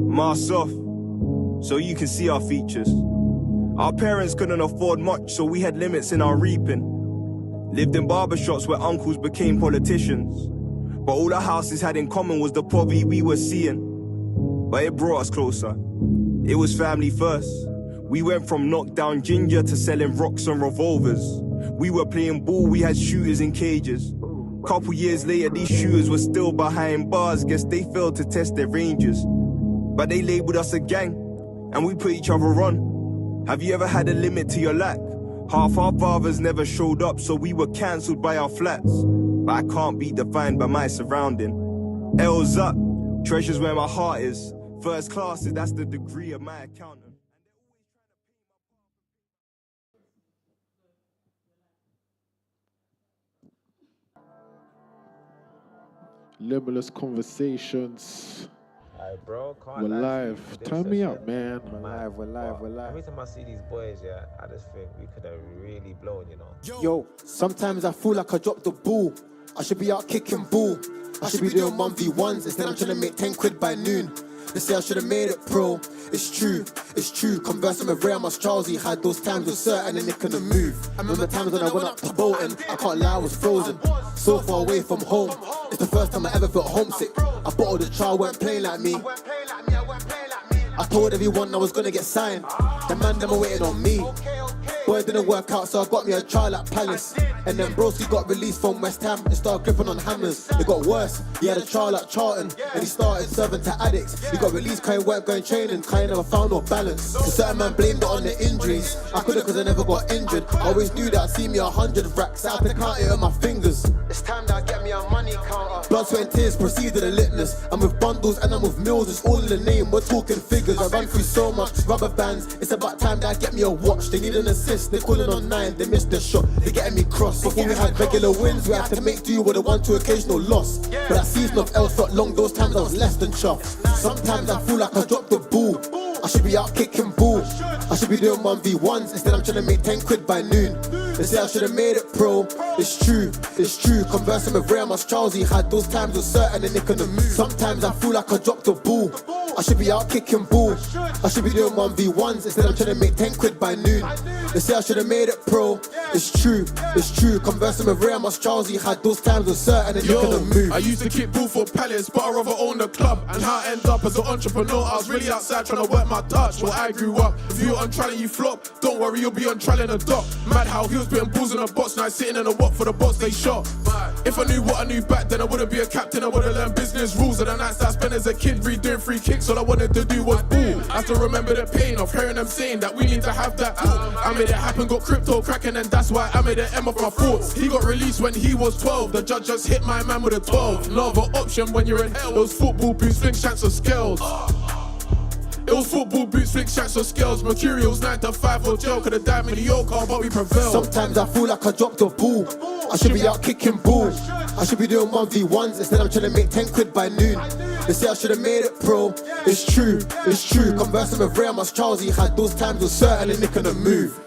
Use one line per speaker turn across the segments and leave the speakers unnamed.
Mask off, so you can see our features. Our parents couldn't afford much, so we had limits in our reaping. Lived in barbershops where uncles became politicians. But all the houses had in common was the poverty we were seeing. But it brought us closer. It was family first. We went from knockdown ginger to selling rocks and revolvers. We were playing ball, we had shooters in cages. Couple years later, these shooters were still behind bars. Guess they failed to test their ranges. But they labeled us a gang, and we put each other on. Have you ever had a limit to your lack? Half our fathers never showed up, so we were cancelled by our flats. But I can't be defined by my surrounding. L's up, treasures where my heart is. First classes, that's the degree of my accountant.
Limitless Conversations.
Alright, bro, can't
We're
lie to you.
live.
This
Turn me
session,
up, man.
we're live. Every time I see these boys, yeah, I just think we could have really blown, you know.
Yo, sometimes I feel like I dropped the ball. I should be out kicking ball. I should be doing 1v1s. Instead I'm trying to make 10 quid by noon. They say I should have made it pro. It's true. Conversing with Ray, I must Charlesy. Had those times with certain and they couldn't move. I remember times when I went up to Bolton. I can't lie, I was frozen. So far away from home. It's the first time I ever felt homesick. I bottled the child, weren't playing like me. I told everyone I was gonna get signed. The man, them were waiting on me. Boy, it didn't work out, so I got me a trial at Palace. And then Broski got released from West Ham and started gripping on hammers. It got worse. He had a trial at Charlton and he started serving to addicts. He got released, cause he weren't going training, cause he never found no balance. A certain man blamed it on the injuries. I couldn't, cause I never got injured. I always knew that I'd see me 100 racks. I had to count it on my fingers. It's time that I get me a money counter. Blood, sweat and tears proceeded the litness. I'm with bundles and I'm with mills. It's all in the name, we're talking figures. I ran through so much rubber bands. It's about time that I get me a watch. They need an assist, they calling on 9. They missed the shot, they getting me crossed. Before we had regular wins, we had to make do with a 1-2 occasional loss. But that season of L felt long, those times I was less than chuffed. Sometimes I feel like I dropped the ball. I should be out kicking ball. I should be doing 1v1s. Instead I'm trying to make 10 quid by noon. They say I should have made it pro. It's true. Conversing with Ray, I must Charlesy. Had those times with certain and they couldn't move. Sometimes I feel like I dropped the ball. I should be out kicking ball. I should be doing 1v1s. Instead I'm trying to make 10 quid by noon. They say I should have made it pro. It's true. Conversing with Ray, I must Charlesy. Had those times with certain and they couldn't move.
I used to kick ball for Palace, but I rather own the club. And how I end up as an entrepreneur, I was really outside trying to work my touch. Well, I grew up. If you're on trial and you flop, don't worry, you'll be on trial in a dock. Mad how he was putting balls in a box, now he's sitting in a walk for the box they shot. If I knew what I knew back then, I wouldn't be a captain. I would've learned business rules. And the nights that I spent as a kid redoing free kicks, all I wanted to do was ball. I still remember the pain of hearing them saying that we need to have that. I made it happen, got crypto cracking, and that's why I made an M of my thoughts. He got released when he was 12. The judge just hit my man with a 12. No other option when you're in hell. Those football boots, fling shanks or scales. It was football boots, flick shots or scales. Mercurials 9 to 5 or jail. Could've died mediocre, but we prevailed.
Sometimes I feel like I dropped the ball. I should be out kicking ball. I should be doing 1v1s. Instead I'm trying to make 10 quid by noon. They say I should have made it pro. It's true. Conversing with Ray, I must Charlesy. Had those times with certain and they couldn't move.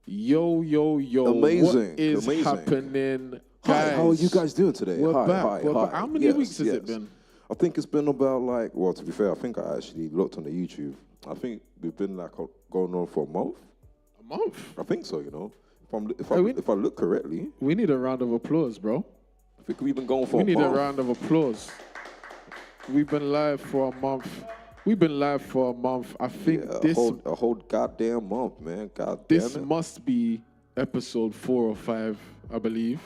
Yo.
Amazing.
What is
Amazing.
happening,
Hi,
guys?
how are you guys doing today?
We're
Hi,
back.
hi,
We're
hi.
back. How many weeks has it been?
I think it's been about well, to be fair, I think I actually looked on the YouTube. I think we've been going on for a month.
A month?
I think so, If I look correctly.
We need a round of applause, bro.
I think we've been going for a month.
We need a round of applause. We've been live for a month. I think
a whole goddamn month, man.
This must be episode 4 or 5, I believe.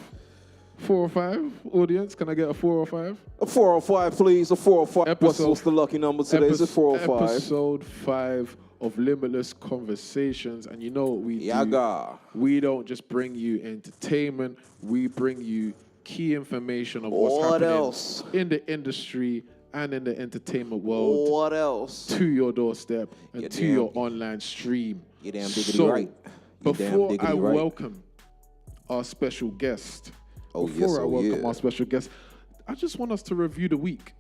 4 or 5, audience? Can I get a 4 or 5?
A 4 or 5, please. A 4 or 5. What's the lucky number today? Is it 4 or 5?
Episode 5 of Limitless Conversations. And you know what we do?
Yaga.
We don't just bring you entertainment. We bring you key information of what's happening
else?
In the industry and in the entertainment world.
What else?
To your doorstep and to your online stream.
You damn diggity right.
Before I welcome our special guest, our special guest, I just want us to review the week.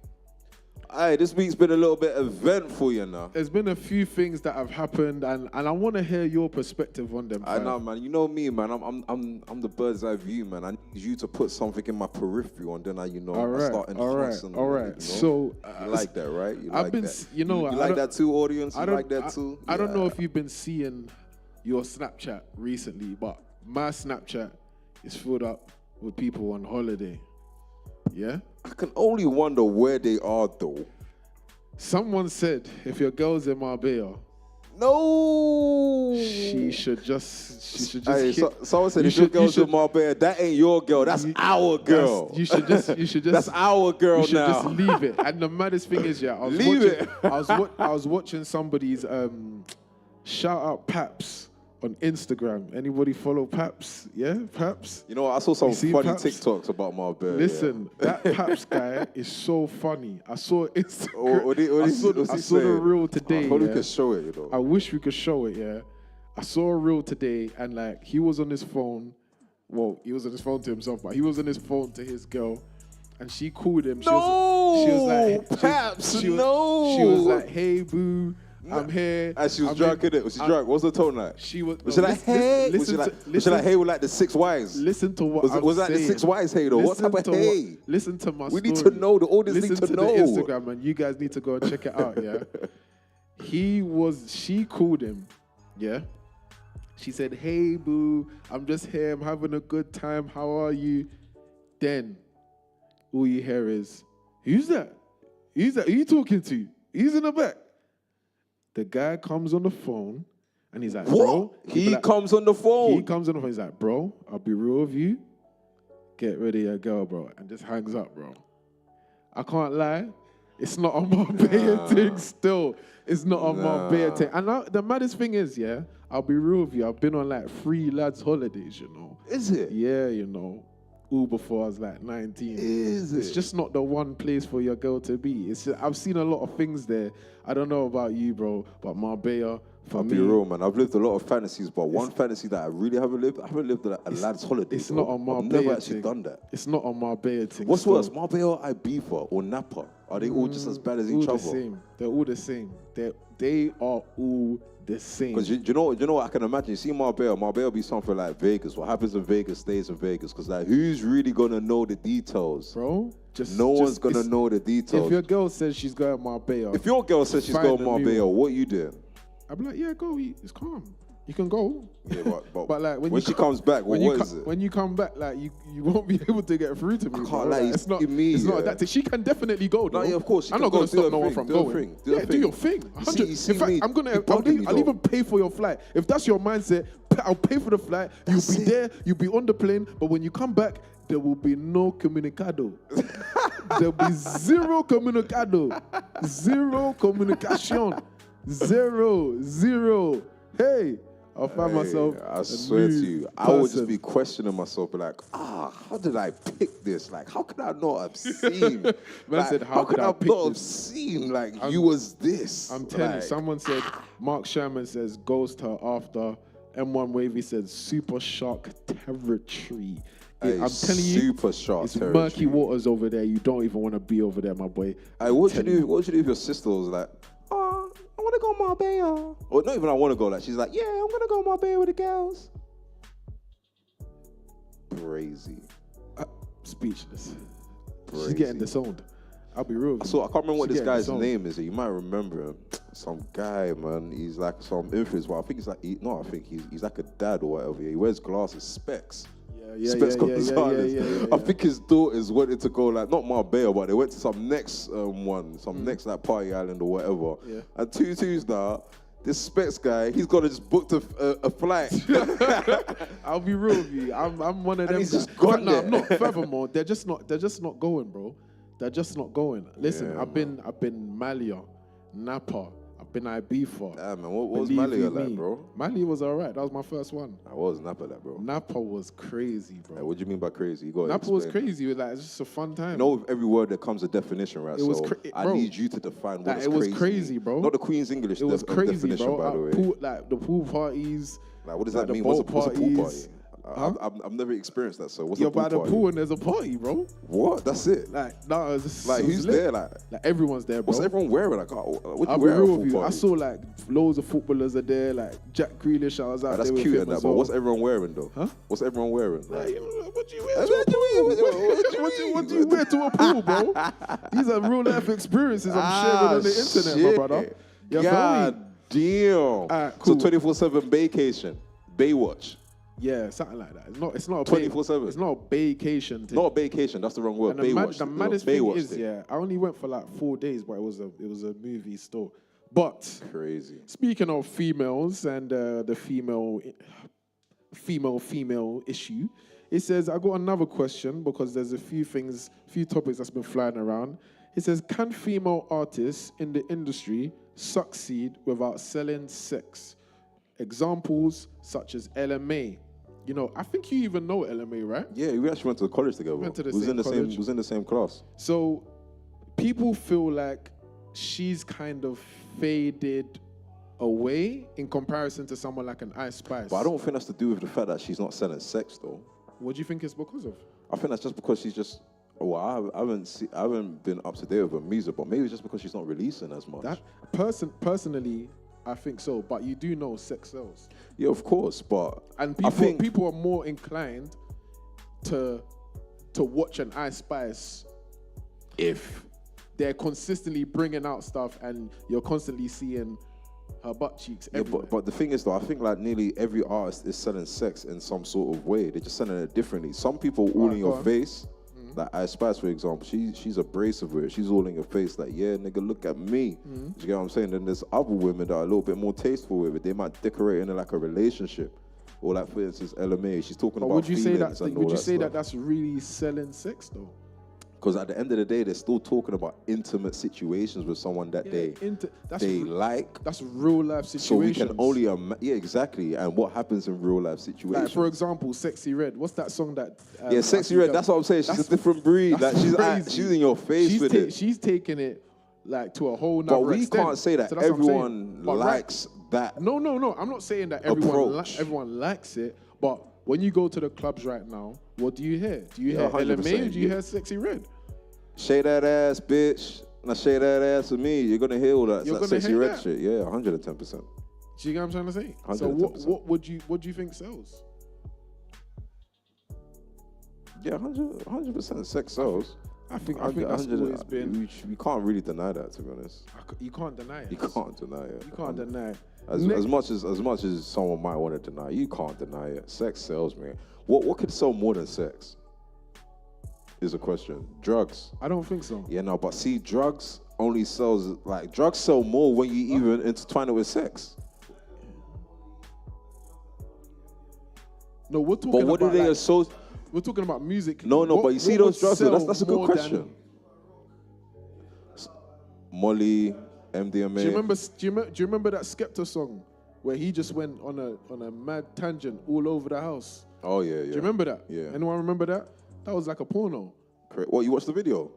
Hey, this week's been a little bit eventful,
There's been a few things that have happened, and I want to hear your perspective on them.
I know, man. You know me, man. I'm the bird's eye view, man. I need you to put something in my periphery, and then I start influencing.
All right. So
you like that, right? You
I've
like
been,
that.
you
like that too, audience. You like that too.
I don't know if you've been seeing your Snapchat recently, but my Snapchat is filled up with people on holiday. Yeah?
I can only wonder where they are, though.
Someone said, if your girl's in Marbella, she should just.
Hey, someone said, if your girl's in Marbella, that ain't your girl. That's our girl.
You should just.
That's our girl now.
You should just leave it. And the maddest thing is, I was watching somebody's shout out Paps on Instagram. Anybody follow Paps? Yeah, Paps?
You know what? I saw some funny
Paps?
TikToks about Marbella.
Listen, that Paps guy is so funny. I saw Instagram.
I
saw the reel today.
I probably could show it,
I wish we could show it, yeah. I saw a reel today, and he was on his phone. Well, he was on his phone to himself, but he was on his phone to his girl, and she called him. She was like, "Hey, boo. I'm here."
And she was drunk, innit? Was she drunk? What was the tone like?
She was.
Was she like, hey? Was she like, hey, with like the 6 Ys?
Listen to what
was that the 6 Ys, hey, though? What type of hey?
Listen to my story.
We need to know. The audience need to know.
Listen to the Instagram, and you guys need to go and check it out, yeah? She called him, yeah? She said, hey, boo, I'm just here. I'm having a good time. How are you? Then, all you hear is, who's that? Who are you talking to? He's in the back. The guy comes on the phone, and he's like, bro.
He comes on the phone.
He's like, bro, I'll be real with you. Get rid of your girl, bro. And just hangs up, bro. I can't lie. It's not on Marbella thing still. It's not on Marbella thing. And the maddest thing is, I'll be real with you. I've been on 3 lads' holidays,
Is it?
Yeah, all before I was 19. It's just not the one place for your girl to be. I've seen a lot of things there. I don't know about you, bro, but Marbella, for me...
I'll be real, man. I've lived a lot of fantasies, but one fantasy that I really haven't lived a lad's holiday.
It's not on Marbella.
I've never actually done that.
It's not on Marbella thing.
What's worse, Marbella, Ibiza, or Napa? Are they all just as bad as each other?
Same. They're all the same. They are all the same.
Because you know what I can imagine? You see Marbella be something like Vegas. What happens in Vegas stays in Vegas. Because who's really going to know the details?
Bro,
no one's going to know the details.
If your girl says she's going to Marbella.
If your girl says she's going to Marbella, what are you doing?
I'll be like, yeah, go. It's calm. You can go.
Yeah, but
when
she comes back, what is it?
When you come back, you won't be able to get through to me.
I can't lie, it's not me.
It's not that. She can definitely go, though.
No, yeah, of course.
I'm not going to stop no one from going. Do your thing. In fact, I'll even pay for your flight. If that's your mindset, I'll pay for the flight. You'll be there. You'll be on the plane. But when you come back, there will be no comunicado. There'll be zero comunicado. Zero communication. Zero. Hey. I'll find myself.
I swear to you, I would just be questioning myself, how did I pick this? How could I not have seen?
Man said, how could I pick
not have seen? You was this.
I'm telling you, someone said, Mark Sherman says, ghost her after. M1 Wavy said, super shark territory. I'm telling you,
super shark
it's
territory.
Murky waters over there. You don't even want to be over there, my boy.
What would you do if your sister was like, I want to go Marbella? Or not even I want to go. She's like, yeah, I'm going to go Marbella with the girls. crazy.
Speechless.
Crazy.
She's getting disowned. I'll be real.
So I can't remember what this guy's name is. You might remember him. Some guy, man. He's like some influencer. Well, I think he's like a dad or whatever. Yeah, he wears glasses, specs.
Yeah.
I think his daughters wanted to go like not Marbella, but they went to some next next like party island or whatever. Yeah. And Tutu's now. This specs guy, he's got to just booked a flight.
I'll be real with you. I'm one of them.
He's just gone there.
I'm not. Furthermore, they're just not going, bro. They're just not going. Listen,
Yeah,
I've been Malia, Napa. I've been Ibiza.
Yeah, man. What was Malia like, bro?
Malia was alright. That was my first one.
I was Napa like, bro.
Napa was crazy, bro.
Like, what do you mean by crazy? You got
Napa was crazy. It was like, it's just a fun time.
You know, with every word there comes a definition, right?
It was
I need you to define what
it was crazy, bro.
Not the Queen's English.
It was crazy,
definition,
bro.
by the way.
Like the pool parties.
Like, what does that mean?
What's
a pool party?
Huh?
I've never experienced that. So what's
You're
a pool
by the
party?
pool and there's a party, bro.
What? That's it.
Like, no, it's just,
Like, who's there? Like
everyone's there, bro.
What's everyone wearing? Like, what
I'll
you
be
wear at a
real
pool
with you.
party?
I saw like loads of footballers are there. Like Jack Grealish, I was out
That's
there with
cute
him
and that,
as
but
well.
what's everyone wearing though?
Huh?
What's everyone wearing?
Like, what do you wear to a pool? What do you wear to a pool, bro? These are real life experiences I'm sharing on the internet, my brother. You
God damn.
Alright, cool.
So 24/7 vacation, Baywatch.
Yeah, something like that. It's not a
24/7.
It's not a vacation thing.
Not a vacation. That's the wrong word.
And
Baywatch.
the maddest thing is, yeah, I only went for like 4 days, but it was a movie store. But
crazy.
Speaking of females and the female issue, it says I got another question because there's a few topics that's been flying around. It says, can female artists in the industry succeed without selling sex? Examples such as LMA. You know, I think you even know LMA, right?
Yeah, we actually went to college together.
Went to the
was
same
in the
college.
same. Was in the same class.
So people feel like she's kind of faded away in comparison to someone like an Ice Spice.
But I don't think that's to do with the fact that she's not selling sex, though.
What do you think it's because of?
I think that's just because she's just. Well, I haven't been up to date with her music, but maybe it's just because she's not releasing as much.
That personally, I think so. But you do know sex sells.
Yeah, of course, but
and people are more inclined to watch an Ice Spice if they're consistently bringing out stuff and you're constantly seeing her butt cheeks everywhere.
Yeah, but the thing is though, I think like nearly every artist is selling sex in some sort of way. They're just selling it differently. Some people all in your face. Like Ice Spice, for example, she's abrasive with it. She's all in your face, like, yeah, nigga, look at me. Do you get what I'm saying? Then there's other women that are a little bit more tasteful with it. They might decorate it in like a relationship, or like for instance, LMA. She's talking about.
Would you say that?
Would you say
that that's really selling sex though?
Because at the end of the day, they're still talking about intimate situations with someone that they like.
That's real life situations.
So we can only exactly. And what happens in real life situations?
Like for example, Sexy Red. What's that song that?
Sexy Red. That's what I'm saying. She's a different breed. Like she's in your face with it.
She's taking it like to a whole nother extent.
But we can't say that everyone likes that.
No. I'm not saying that everyone likes it. But when you go to the clubs right now, what do you hear? Do you hear LMA or do you hear Sexy Red?
Shake that ass, bitch. Now shake that ass with me. You're gonna hear all that. That Sexy Red shit. Yeah, 110%.
Do you get what I'm trying to say?
110%.
So what do you think sells?
Yeah, 100% sex sells.
I think that's always been.
We can't really deny that, to be honest.
You can't deny it.
You can't deny it.
You can't deny it.
As much as someone might want to deny, you can't deny it. Sex sells, man. What could sell more than sex? Is a question. Drugs.
I don't think so.
Yeah, no, but see, drugs only sells drugs sell more when you even intertwine it with sex.
No, we're talking
but what
about
do they associate?
We're talking about music.
No, but you see those drugs. That's a good question. Molly, MDMA.
Do you remember that Skepta song where he just went on a mad tangent all over the house?
Oh yeah.
Do you remember that?
Yeah.
Anyone remember that? That was like a porno.
Correct. What, you watched the video?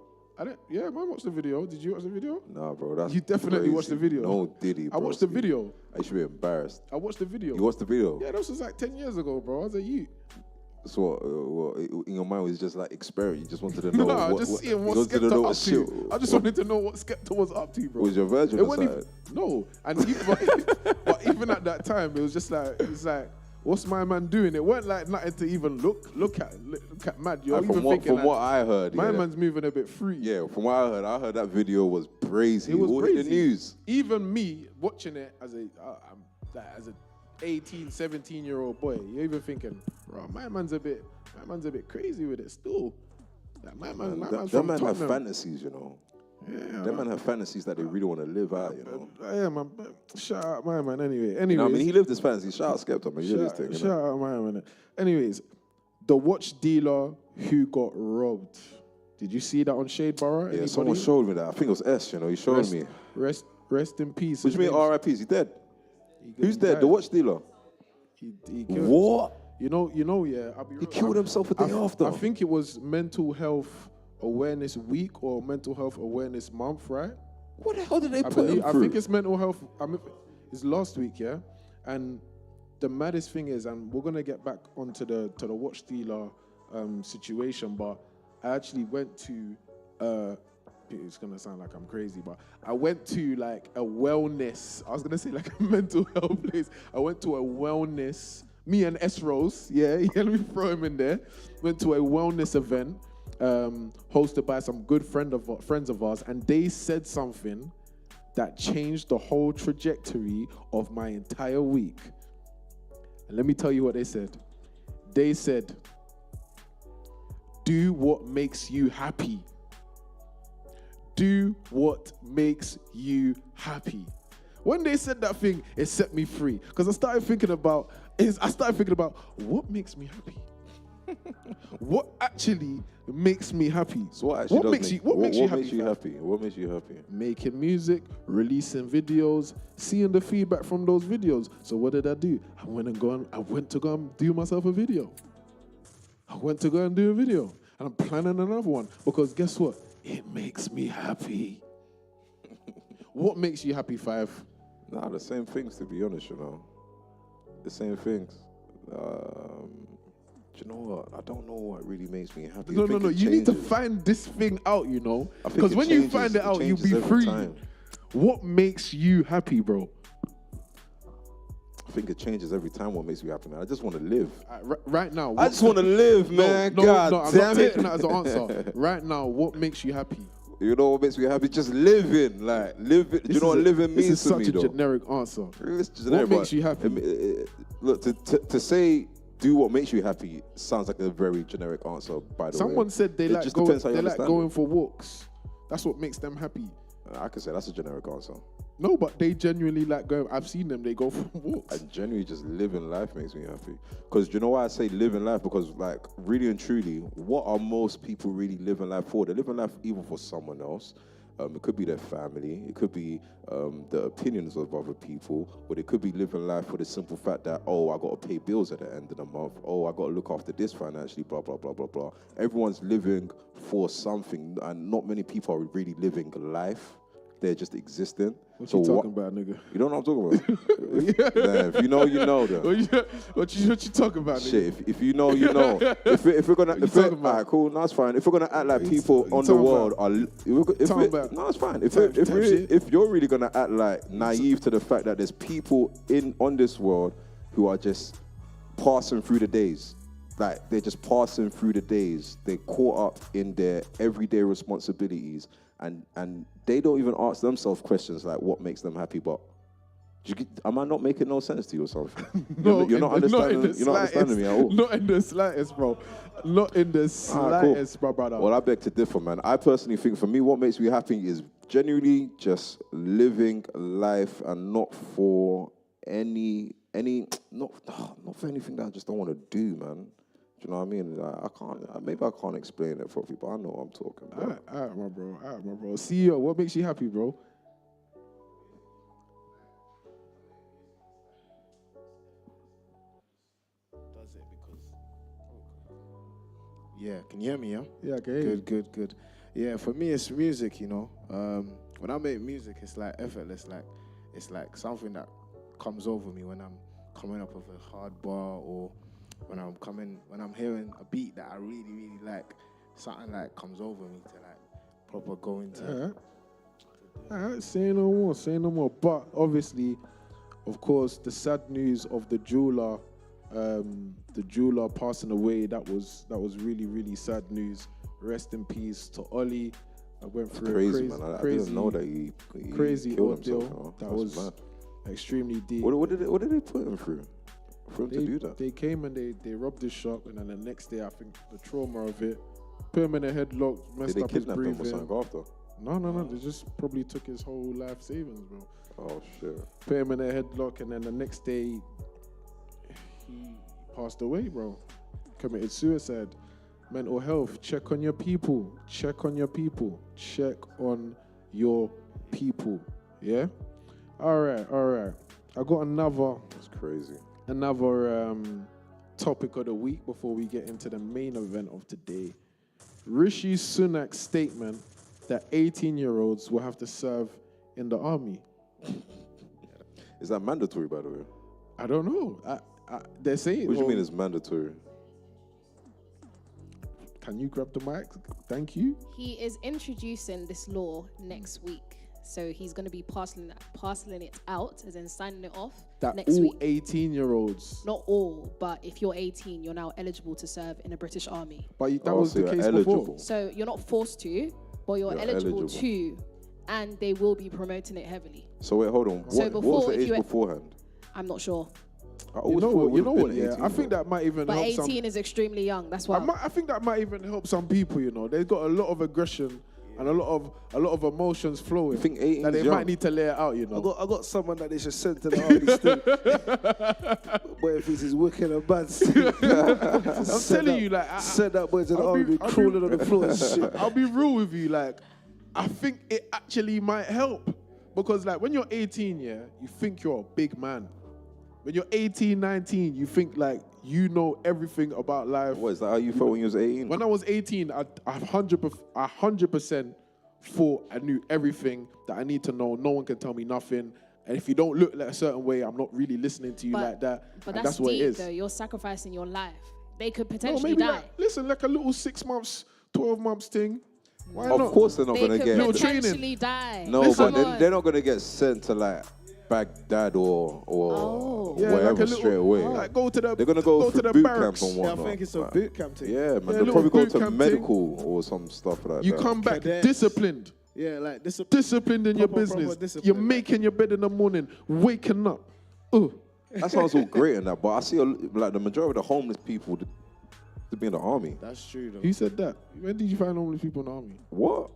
Yeah, I watched the video. Did you watch the video?
Nah, bro. That's
you definitely
crazy.
watched the video.
No, did he?
I watched the video.
I should be embarrassed.
I watched the video.
You watched the video?
Yeah, this was like 10 years ago, bro. I was a youth.
So, in your mind was just like experiment. You just wanted to know.
What Skepta up to. I just wanted to know what Skepta was up to, bro.
Was your virgin aside?
No, and but even at that time, it was like, what's my man doing? It weren't like nothing to even look at mad. You're even thinking
from what I heard,
my man's moving a bit free.
Yeah, from what I heard that video was crazy.
It was
all
crazy.
in the news.
Even me watching it as a 18, 17-year-old boy, you're even thinking, bro, my man's a bit crazy with it still. Like, my man
have fantasies, you know. Yeah, them man have fantasies that they really want to live out, you know.
Yeah, man. Shout out my man. Anyway,
you know, I mean, he lived his fantasy. Shout out Skepta, man.
Shout out my man. Anyways, the watch dealer who got robbed. Did you see that on Shade Borough?
Yeah, someone showed me that. I think it was S. You know, he showed me.
Rest in peace.
What do you mean R.I.P.? Is he dead? Who's dead? Died. The watch dealer.
He killed
what?
You know. Yeah.
He killed himself a day after.
I think it was Mental Health Awareness Week or Mental Health Awareness Month, right?
What the hell did they put him through?
I think it's Mental Health. It's last week, yeah. And the maddest thing is, and we're gonna get back onto the watch dealer situation, but I actually went to. It's gonna sound like I'm crazy, but I went to like a wellness. I was gonna say like a mental health place. I went to a wellness. Me and S Rose, yeah, let me throw him in there. Went to a wellness event. Hosted by some good friends of ours, and they said something that changed the whole trajectory of my entire week. And let me tell you what they said. They said, do what makes you happy. Do what makes you happy. When they said that thing, it set me free. Because I started thinking about what makes me happy. What actually makes me happy?
So what makes you happy? What makes you happy?
Making music, releasing videos, seeing the feedback from those videos. So what did I do? I went to go and do myself a video. And I'm planning another one because guess what? It makes me happy. What makes you happy, Five?
Nah, the same things, to be honest, you know. The same things. You know what? I don't know what really makes me happy.
No. You need to find this thing out, you know. Because when you find it out, you'll be free. Time. What makes you happy, bro?
I think it changes every time what makes me happy, man. I just want to live.
Right now.
I just want to live, man.
No, I'm not taking that as an answer. Right now, what makes you happy?
You know what makes me happy? Just living. Like, living. You know what living means to me, though?
This is such a generic answer.
It's generic,
what makes you happy?
Look, to say do what makes you happy sounds like a very generic answer, by the way.
Someone said they like going for walks. That's what makes them happy.
I could say that's a generic answer.
No, but they genuinely like going. I've seen them. They go for walks.
And genuinely just living life makes me happy. Because you know why I say living life? Because like really and truly, what are most people really living life for? They're living life even for someone else. It could be their family. It could be the opinions of other people. But it could be living life for the simple fact that, oh, I got to pay bills at the end of the month. Oh, I got to look after this financially, blah, blah, blah, blah, blah. Everyone's living for something. And not many people are really living life. They're just existing.
What you talking about, nigga?
You don't know what I'm talking about? Nah, if you know, you know, though.
What you talking about, nigga?
Shit, if you know, you know. If we're gonna, alright, cool, no, it's fine. If we're gonna act like people on the world are, no, it's fine. If you're really gonna act like naive to the fact that there's people on this world who are just passing through the days, like they're just passing through the days, they're caught up in their everyday responsibilities, and they don't even ask themselves questions like what makes them happy, but am I not making no sense to you or something?
No,
you're not understanding. You're not understanding me at all.
Not in the slightest, bro. Not in the slightest,
cool.
brother.
Well, I beg to differ, man. I personally think for me, what makes me happy is genuinely just living life and not for not for anything that I just don't want to do, man. Do you know what I mean? Maybe I can't explain it for people. I know what I'm talking about.
All right, my bro. CEO, what makes you happy, bro?
Does it because... Yeah, can you hear me, yeah?
Yeah, I can hear you.
Good. Yeah, for me, it's music, you know. When I make music, it's like effortless. Like, it's like something that comes over me when I'm coming up with a hard bar or when I'm hearing a beat that I really, really like, something like comes over me to like proper go into.
All right, say no more. But obviously, of course, the sad news of the jeweler The jeweler passing away, that was really, really sad news. Rest in peace to Ollie. I went through
crazy, man. I didn't know that he
crazy
killed
ordeal.
himself.
That was
mad.
extremely deep.
What did they put him through for him to do that?
They came and they robbed his shop, and then the next day, I think the trauma of it, put him in a headlock, messed up his breathing.
Did they kidnap him or something after?
No. They just probably took his whole life savings, bro.
Oh shit.
Put him in a headlock, and then the next day, he passed away, bro. Committed suicide. Mental health. Check on your people. Check on your people. Check on your people. Yeah? All right. I got another.
That's crazy.
Another topic of the week before we get into the main event of today. Rishi Sunak's statement that 18-year-olds will have to serve in the army.
Is that mandatory, by the way?
I don't know. They're saying.
What do you mean it's mandatory?
Can you grab the mic? Thank you.
He is introducing this law next week. So he's going to be parceling it out, as in signing it off
That
next
all
week.
18-year-olds.
Not all, but if you're 18, you're now eligible to serve in the British Army.
But that was
so
the
you're
case
eligible.
before.
So you're not forced to, but you're eligible to, and they will be promoting it heavily.
So wait, hold on.
So
What was
before,
the
if
age
you
beforehand?
I'm not sure.
You know what? Yeah, I think that might even
But
help
18 is extremely young. That's why.
I think that might even help some people. You know, they've got a lot of aggression and a lot of emotions flowing.
You think 18
that they
is young?
might need to lay it out. You know,
I got someone that they should send to the army still. But if it's his wicked and bad still.
I'm telling you, like,
send that boy to the army, crawling on the floor and shit.
I'll be real with you, like, I think it actually might help because, like, when you're 18, yeah, you think you're a big man. When you're 18, 19, you think like you know everything about life.
What, is that how you felt when you was 18?
When I was 18, I 100% thought I knew everything that I need to know. No one can tell me nothing. And if you don't look like a certain way, I'm not really listening to you like that.
But
and
that's
what it
deep,
is.
though. You're sacrificing your life. They could
No,
potentially
maybe
die.
like a little 6 months, 12 months thing. Why not?
Of course they're not
They
going to
could
get...
potentially die.
No,
Come
but
on.
they're not going to get sent to like Baghdad or
Yeah,
wherever
like a little,
straight away.
Like go to the,
They're going to go
to
through
the
boot
barracks.
camp and
Yeah,
whatnot.
I think it's a
Like,
boot camp thing.
yeah, man.
Yeah,
They'll
little
probably go
boot
to
camp
medical or some stuff like
You
that.
come back
Cadets.
disciplined.
Yeah, like this.
Disciplined in your
Proper
business.
discipline,
You're
like.
making your bed in the morning, waking up.
That sounds all great and that, but I see like the majority of the homeless people to be in the army.
That's true though.
Who said that? When did you find homeless people in the army?
What?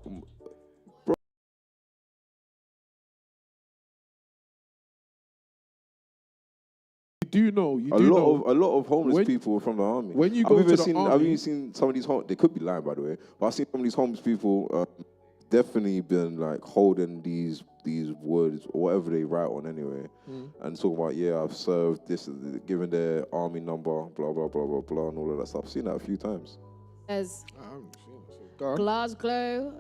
You do know.
A lot of homeless people are from the army.
When you go to the army,
I've even seen some of these. They could be lying, by the way. But I've seen some of these homeless people definitely been like holding these words or whatever they write on anyway, and talk about I've served this, giving their army number, blah blah blah blah blah, and all of that stuff. I've seen that a few times.
As
I haven't seen it. Go on.
Glasgow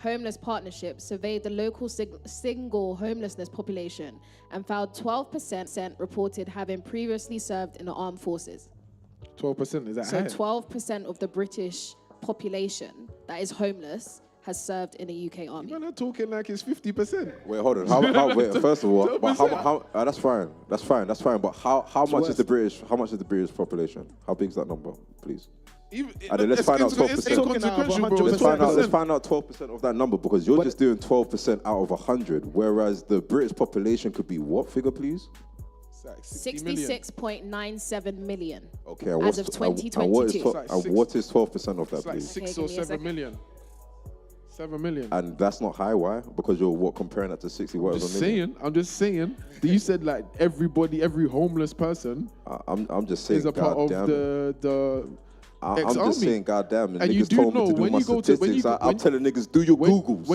Homeless Partnership surveyed the local single homelessness population and found 12% reported having previously served in the armed forces.
12%, is that
So
high?
12% of the British population that is homeless has served in the UK Army.
Man, I'm talking like it's 50%.
Wait, hold on. Wait, first of all, but how that's fine. That's fine. But how much is the British? How much is the British population? How big is that number, please? Let's find out 12%.
It's inconsequential, bro. It's
Let's find out 12% of that number because you're just doing 12% out of 100, whereas the British population could be what figure, please?
66.97 million.
Okay,
as of 2022.
And what is 12% of that,
It's like
please?
6 or 7 million. 7 million.
And that's not high. Why? Because you're comparing that to 60 whatever million.
I'm just saying. You said like every homeless person.
I'm just saying.
Is a part of the.
I'm just saying, goddamn, and niggas
you
told me to do my statistics. I'm telling niggas, do your Googles.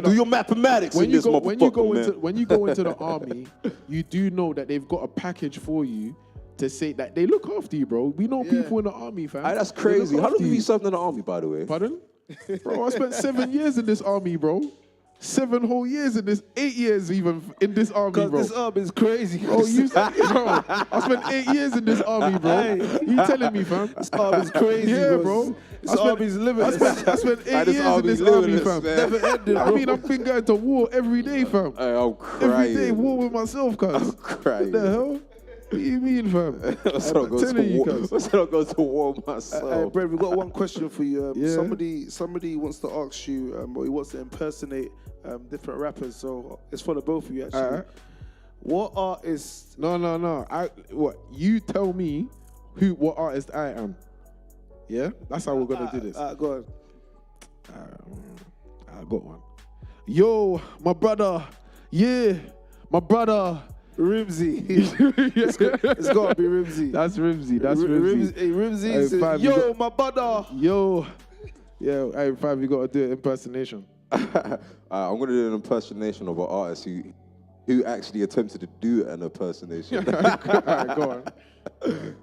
Do your mathematics in this motherfucker, man.
When you go into the army, you do know that they've got a package for you to say that they look after you, bro. We know people in the army, fam.
That's crazy. How long have you served in the army, by the way?
Pardon? Bro, I spent 7 years in this army, bro. 7 whole years in this, 8 years even in this army, bro.
Because this army is crazy.
Bro, I spent 8 years in this army, bro. You telling me, fam?
This army is crazy.
Yeah, bro.
This army is limitless.
I spent 8 years in this army, fam.
Never ended, bro.
I mean, I've been going to war every day, fam.
I'm crying.
Every day, war with myself, cuz.
I'm crying.
What the hell? What you mean, fam?
I said I'll go to war myself.
Brad, we've got one question for you.
Yeah.
Somebody wants to ask you, or he wants to impersonate different rappers. So it's for the both of you, actually.
Alright.
What artist?
No. What? You tell me what artist I am. Yeah? That's how we're going to do this.
Go on.
I got one. Yo, my brother. Yeah, my brother.
Rimsey. It's got to be Rimsey.
That's Rimsey.
Rimsey
Hey,
says,
fam,
yo, my brother.
Yo. Yeah, hey, fam, you got to do an impersonation.
I'm going to do an impersonation of an artist who actually attempted to do an impersonation.
Alright, go on.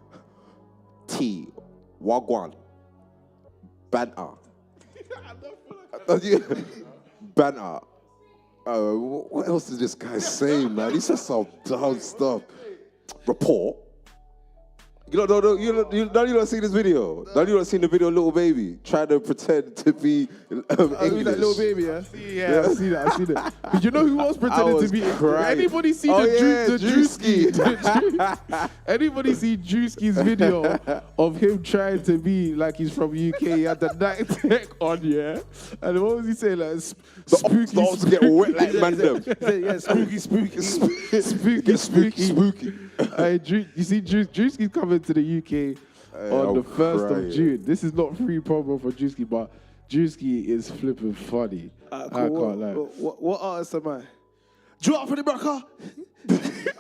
T. Wagwan. Banter. Banter. What else did this guy say, man? He said some dumb stuff. Report. You don't see this video. You don't seen the video, Little Baby trying to pretend to be English.
That Little Baby, yeah?
Yeah, I see that. But you know who was pretending to be?
Crying.
Anybody see Drewski? Anybody see Drewski's video of him trying to be like he's from UK? He had the night tech on, yeah? And what was he saying? Like, spooky.
Starts to get wet like mandem.
Yeah, spooky.
Spooky. You see, Drewski's coming to the UK on the 1st of June. This is not free promo for Drewski, but Drewski is flipping funny.
Cool.
I can't lie.
What artist am I? Drew out for the Braca.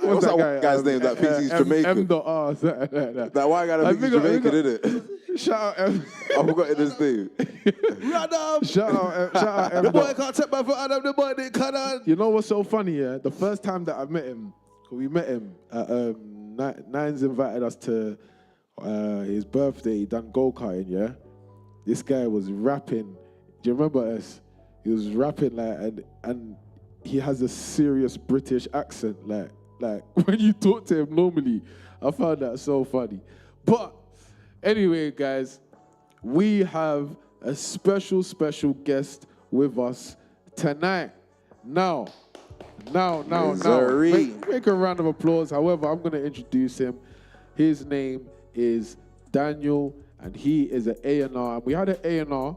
What's that guy's name that thinks he's Jamaican?
M.R.
That white guy that thinks he's Jamaican, innit?
Shout out M.
I forgot his name.
Radam.
Shout out M.
The boy can't take my foot out of the boy, they can't.
You know what's so funny, yeah? The first time that I met him, we met him at Nines invited us to his birthday. He done go-karting, yeah? This guy was rapping. Do you remember us? He was rapping and he has a serious British accent. Like when you talk to him normally, I found that so funny. But anyway, guys, we have a special guest with us tonight. Now. Make a round of applause. However, I'm going to introduce him. His name is Daniel, and he is an A&R. We had an A&R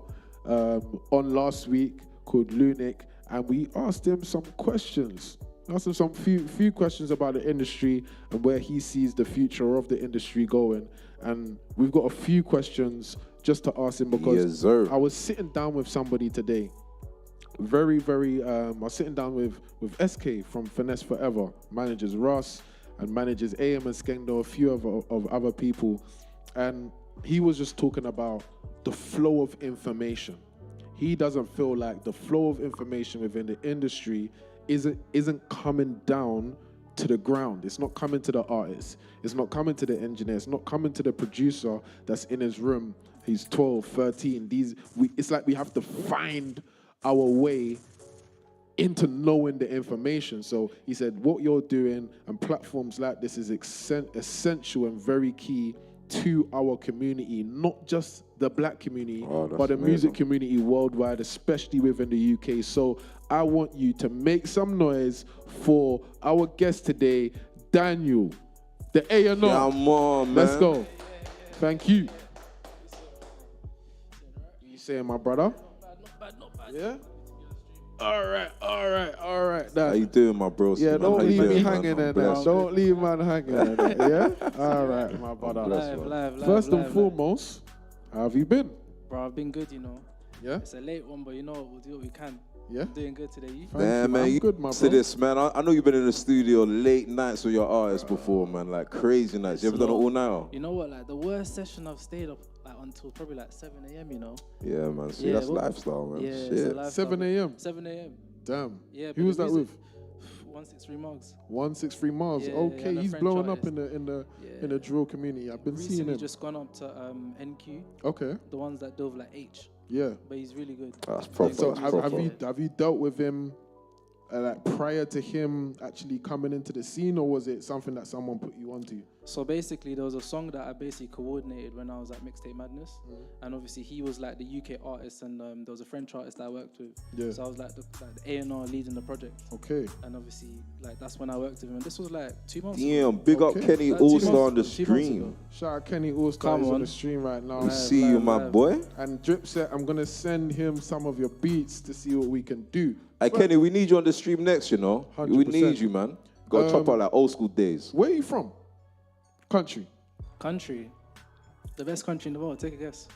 on last week called Lunik, and we asked him some questions. Asked him some few questions about the industry and where he sees the future of the industry going. And we've got a few questions just to ask him because I was sitting down with somebody today. I was sitting down with SK from Finesse Forever, manages Ross and manages AM and Skendo, a few of other people. And he was just talking about the flow of information. He doesn't feel like the flow of information within the industry isn't coming down to the ground. It's not coming to the artist. It's not coming to the engineer. It's not coming to the producer that's in his room. He's 12, 13. It's like we have to find our way into knowing the information. So he said, what you're doing and platforms like this is essential and very key to our community, not just the black community, but the music community worldwide, especially within the UK. So I want you to make some noise for our guest today, Daniel, the A&R.
Come on, man.
Let's go. Thank you. You saying, my brother? Not bad. Yeah? All right.
How you doing, my bro?
Yeah, don't leave me hanging there now. Don't leave man hanging there, yeah? All right, my brother.
Live,
First and foremost, how have you been?
Bro, I've been good, you know.
Yeah?
It's a late one, but you know what, we'll do what we can.
Yeah?
I'm doing good today, you?
Man,
I'm good, my bro.
To this, man. I know you've been in the studio late nights with your artists before, man. Like crazy nights. You ever done it all now?
You know what? Like the worst session I've stayed up like until probably like 7 a.m. You know?
Yeah, man. See, that's lifestyle, man.
Yeah,
Shit.
it's a lifestyle.
7 a.m.
7 a.m.
Damn.
Yeah.
Who was that with?
163 Mugs.
163 Mars.
Yeah,
okay,
yeah,
he's
French
blowing
artist.
up in the drill community. I've been seeing him.
Just gone up to NQ.
Okay.
The ones that dove like H.
Yeah.
But he's really good.
That's proper.
So have you dealt with him like prior to him actually coming into the scene, or was it something that someone put you onto?
So basically, there was a song that I basically coordinated when I was at Mixtape Madness, and obviously he was like the UK artist, and there was a French artist that I worked with.
Yeah.
So I was like the A&R leading the project.
Okay.
And obviously, like that's when I worked with him. And this was like 2 months
Damn,
ago.
big up Kenny
Like,
All-Star on the
2 months
stream.
ago.
Shout out Kenny All-Star, he's on the stream right now.
We see you, my boy.
And Drip said, I'm going to send him some of your beats to see what we can do.
Hey, Kenny, we need you on the stream next, you know.
100%.
We need you, man. Gotta chop out like old school days.
Where are you from? Country.
The best country in the world. Take a guess.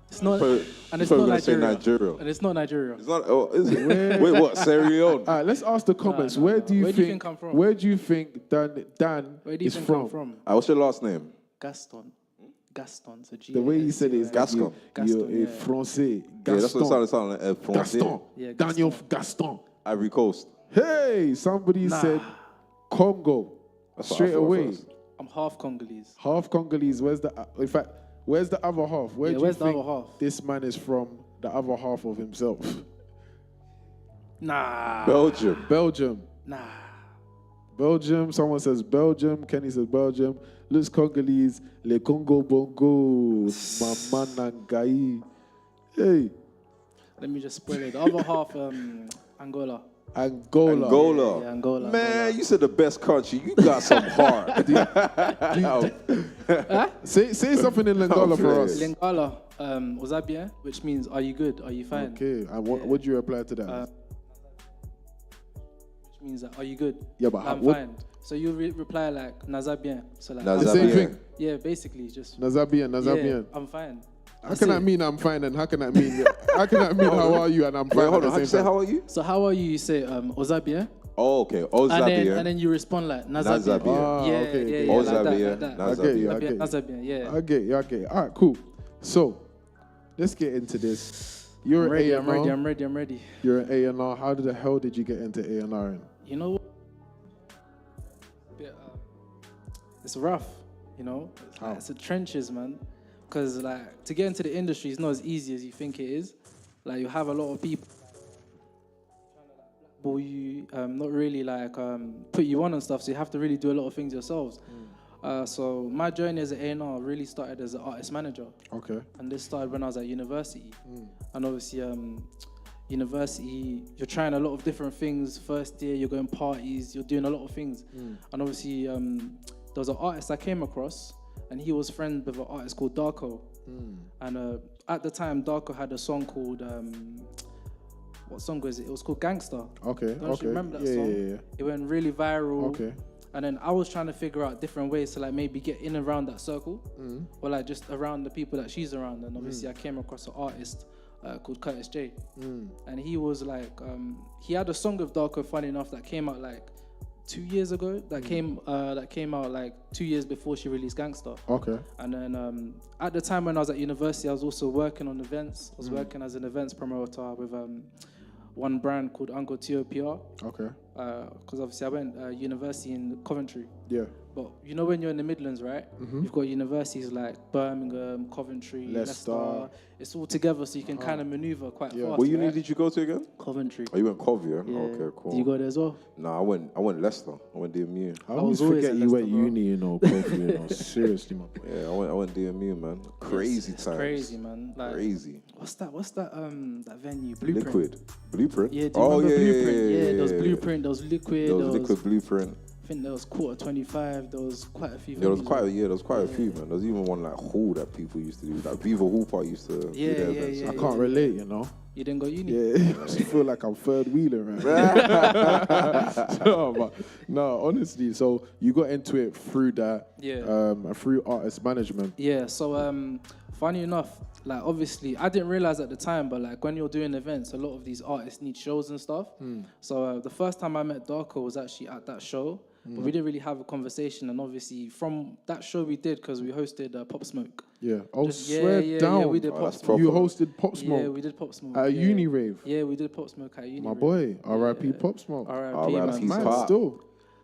It's not,
and
it's not Nigeria.
Nigeria.
And it's not Nigeria.
It's not. Oh, is it? Wait, what? Sierra Leone.
All right, let's ask the comments. Where do you think
I'm from?
Where do you think Dan
Where do you
is
think
from?
I'm from?
What's your last name?
Gaston. So
The way you said it is
Gaston.
You're
yeah.
a Français.
Yeah, that's what it sounded like. Français.
Gaston.
Yeah,
Daniel Gaston.
Ivory Coast.
Hey, somebody said Congo.
That's what I
Straight
thought
away.
first.
I'm half Congolese.
Half Congolese. In fact, where's the other half? Where do you
where's the
think
other half?
this man is from? The other half of himself.
Nah.
Belgium.
Nah.
Belgium. Someone says Belgium. Kenny says Belgium. Looks Congolese. Le Congo Bongo. Mama Nangai. Hey.
Let me just spoil it. The other half, Angola.
Angola.
Yeah, Angola.
Man, you said the best country. You got some heart.
Say something in Lingala for us.
Lingala, was that bien? Which means, are you good? Are you fine?
Okay. And what do you reply to that?
Which means, are you good?
Yeah, but
I'm fine. So you reply like, naza bien. So like,
the same thing.
Yeah, basically just.
Naza bien.
Yeah, I'm fine.
How can that mean I'm fine, and how can that mean how are you and I'm fine?
Wait, hold on. How you say how are you?
So how are you? You say Ozabien.
Oh, okay. Ozabien.
And then you respond like Nazabien.
Okay.
Like that.
Nazabien.
Yeah.
Okay. All right, cool. So let's get into this. You're
I'm ready.
You're an A&R. How the hell did you get into A&R?
You know, it's rough. You know, it's the trenches, man. Because like to get into the industry is not as easy as you think it is. Like you have a lot of people trying to you, not really like put you on and stuff. So you have to really do a lot of things yourselves. So my journey as an A&R really started as an artist manager.
Okay.
And this started when I was at university. And obviously, university, you're trying a lot of different things. First year, you're going parties, you're doing a lot of things. And obviously, there was an artist I came across, and he was friends with an artist called Darko. And at the time, Darko had a song called, what song was it? It was called Gangster.
Okay.
Don't you remember that song?
Yeah.
It went really viral.
Okay.
And then I was trying to figure out different ways to like maybe get in around that circle, or like just around the people that she's around. And obviously, I came across an artist called Curtis J. And he was like, he had a song with Darko, funny enough, that came out like 2 years ago. That came out like 2 years before she released Gangster.
Okay.
And then at the time when I was at university, I was also working on events. I was working as an events promoter with one brand called Uncle Tio PR.
Okay.
Because obviously I went university in Coventry.
Yeah.
But you know when you're in the Midlands, right? You've got universities like Birmingham, Coventry, Leicester. It's all together, so you can kind of maneuver quite fast.
What uni did you go to again?
Coventry.
Oh, you went Cov, yeah?
Yeah.
Okay, cool.
Did you go there as well?
Nah, I went Leicester. I went DMU.
I always forget you went uni, you know, Kofi, you know. Seriously, my boy.
Yeah, I went DMU, man. Crazy
it's
times.
crazy, man. Like,
crazy.
What's that venue? Blueprint.
Liquid. Blueprint?
Yeah, do you remember Blueprint? Yeah, there was
yeah.
Blueprint, there was Liquid.
There was Liquid Blueprint.
I think there was Quarter 25. There was quite a few.
There was quite a few, man. There was even one like Hall that people used to do. Like Viva Hooper used to do their events.
I can't relate, you know.
You didn't go uni?
Yeah, I just feel like I'm third wheeling right. No, honestly. So you got into it through that, through artist management.
Yeah. So funny enough, like obviously I didn't realize at the time, but like when you're doing events, a lot of these artists need shows and stuff. So the first time I met Darko was actually at that show. But we didn't really have a conversation, and obviously from that show we did, because we hosted Pop Smoke.
Yeah. Oh, down.
Yeah, we did Pop Smoke.
You hosted Pop Smoke?
Yeah, we did Pop Smoke.
At a uni rave?
Yeah, we did Pop Smoke at a uni
My
rave.
boy, R.I.P. Pop Smoke.
R.I.P.
Man, still.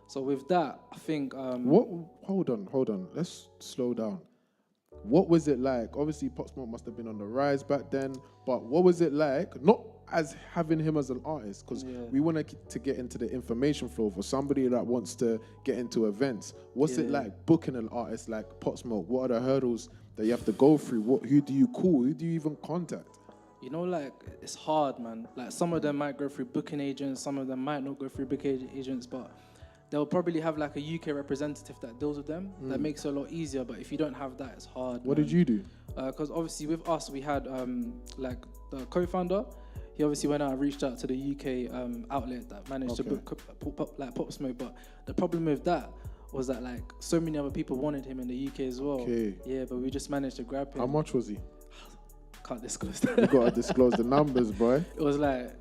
So with that, I think...
Hold on. Let's slow down. What was it like? Obviously, Pop Smoke must have been on the rise back then, but what was it like? Not as having him as an artist, because we want to get into the information flow for somebody that wants to get into events. What's it like booking an artist like Pop Smoke? What are the hurdles that you have to go through? Who do you call? Who do you even contact?
You know, like, it's hard, man. Like, some of them might go through booking agents, some of them might not go through booking agents, but they'll probably have like a UK representative that deals with them. That makes it a lot easier, but if you don't have that, it's hard.
What did you do?
Because obviously with us, we had like the co-founder. He obviously went out and reached out to the UK outlet that managed to book Pop Smoke. But the problem with that was that like so many other people wanted him in the UK as well.
Okay.
Yeah, but we just managed to grab him.
How much was he?
Can't disclose that.
You gotta disclose the numbers, boy.
It was like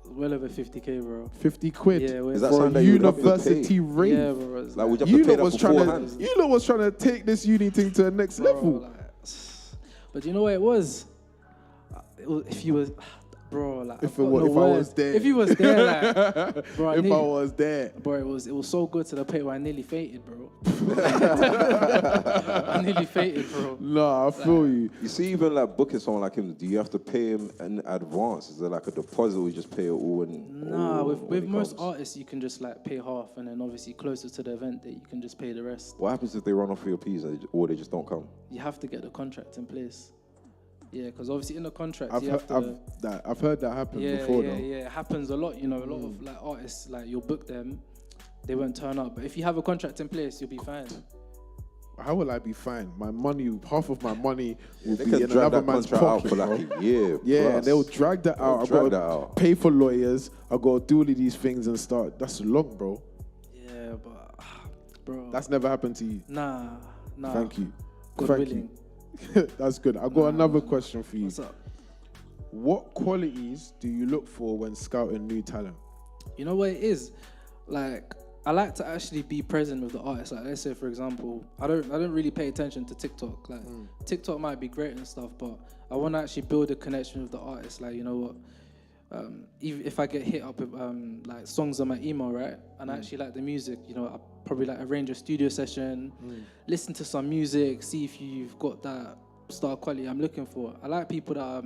well over 50k, bro.
50 quid?
Yeah,
is that
for
something
a
that you would have to
university
pay?
rate?
Yeah, bro.
Like, would you have to pay that beforehand?
You know what's trying to take this uni thing to the next level.
Like, but you know what it was? If you was, bro, like
if I was there,
if you was there, like, bro,
I was there,
bro, it was so good to the point where I nearly fainted, bro. I nearly fainted, bro.
No, I feel you.
You see, even like booking someone like him, do you have to pay him in advance? Is there like a deposit, or you just pay it all?
Nah, with most artists, you can just like pay half, and then obviously closer to the event date, you can just pay the rest.
What happens if they run off for your P's or they just don't come?
You have to get the contract in place. Yeah, because obviously in the contract,
I've heard that happen before.
Yeah, it happens a lot. You know, a lot of like artists, like you'll book them, they won't turn up. But if you have a contract in place, you'll be fine.
How will I be fine? My money, half of my money will
they
be in another man's pocket
out for like a year.
Yeah, and they'll drag that out. I've got to pay for lawyers. I've got to do all of these things and start. That's long, bro.
Yeah, but bro,
that's never happened to you.
Nah.
Thank you.
God willing.
That's good. I've got another question for you.
What's up?
What qualities do you look for when scouting new talent?
You know what it is? Like, I like to actually be present with the artist. Like, let's say, for example, I don't really pay attention to TikTok. Like, TikTok might be great and stuff, but I want to actually build a connection with the artist. Like, you know what? Even if I get hit up with like songs on my email, right, and I actually like the music, you know, I probably like arrange a studio session, listen to some music, see if you've got that star quality I'm looking for. I like people that are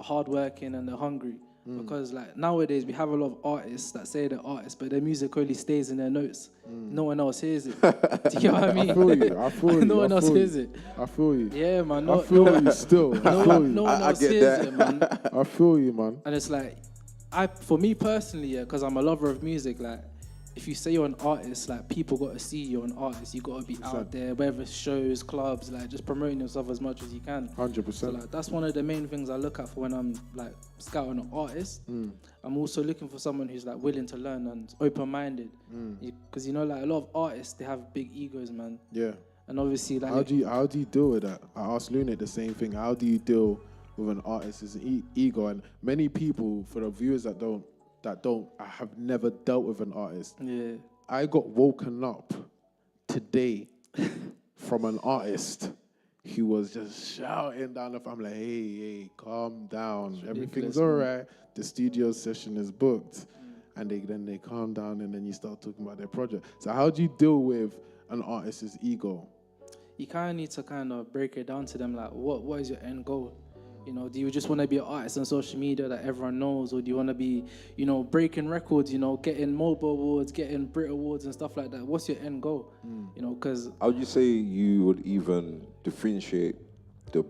hardworking and they're hungry, because like nowadays we have a lot of artists that say they're artists, but their music only stays in their notes. No one else hears it. Do you know what I mean?
I feel you.
No one else hears it.
I feel you.
Yeah, man.
I feel you still.
No one else hears it, man.
I feel you, man.
And it's like, for me personally, yeah, because I'm a lover of music, like, if you say you're an artist, like, people got to see you're an artist. You got to be out there, whether it's shows, clubs, like, just promoting yourself as much as you can.
100%.
So, like, that's one of the main things I look at for when I'm, like, scouting an artist. I'm also looking for someone who's, like, willing to learn and open-minded. Because, you know, like, a lot of artists, they have big egos, man.
Yeah.
And obviously, like...
How do you deal with that? I asked Lunit the same thing. How do you deal with an artist's ego? And many people, for the viewers that don't, I have never dealt with an artist.
Yeah.
I got woken up today from an artist who was just shouting down the phone. I'm like, hey, calm down. Everything's all right. The studio session is booked. And then they calm down, and then you start talking about their project. So how do you deal with an artist's ego?
You kind of need to kind of break it down to them, like, what is your end goal? You know, do you just want to be an artist on social media that everyone knows, or do you want to be, you know, breaking records, you know, getting mobile awards, getting Brit awards and stuff like that? What's your end goal? You know, because...
How would you say you would even differentiate the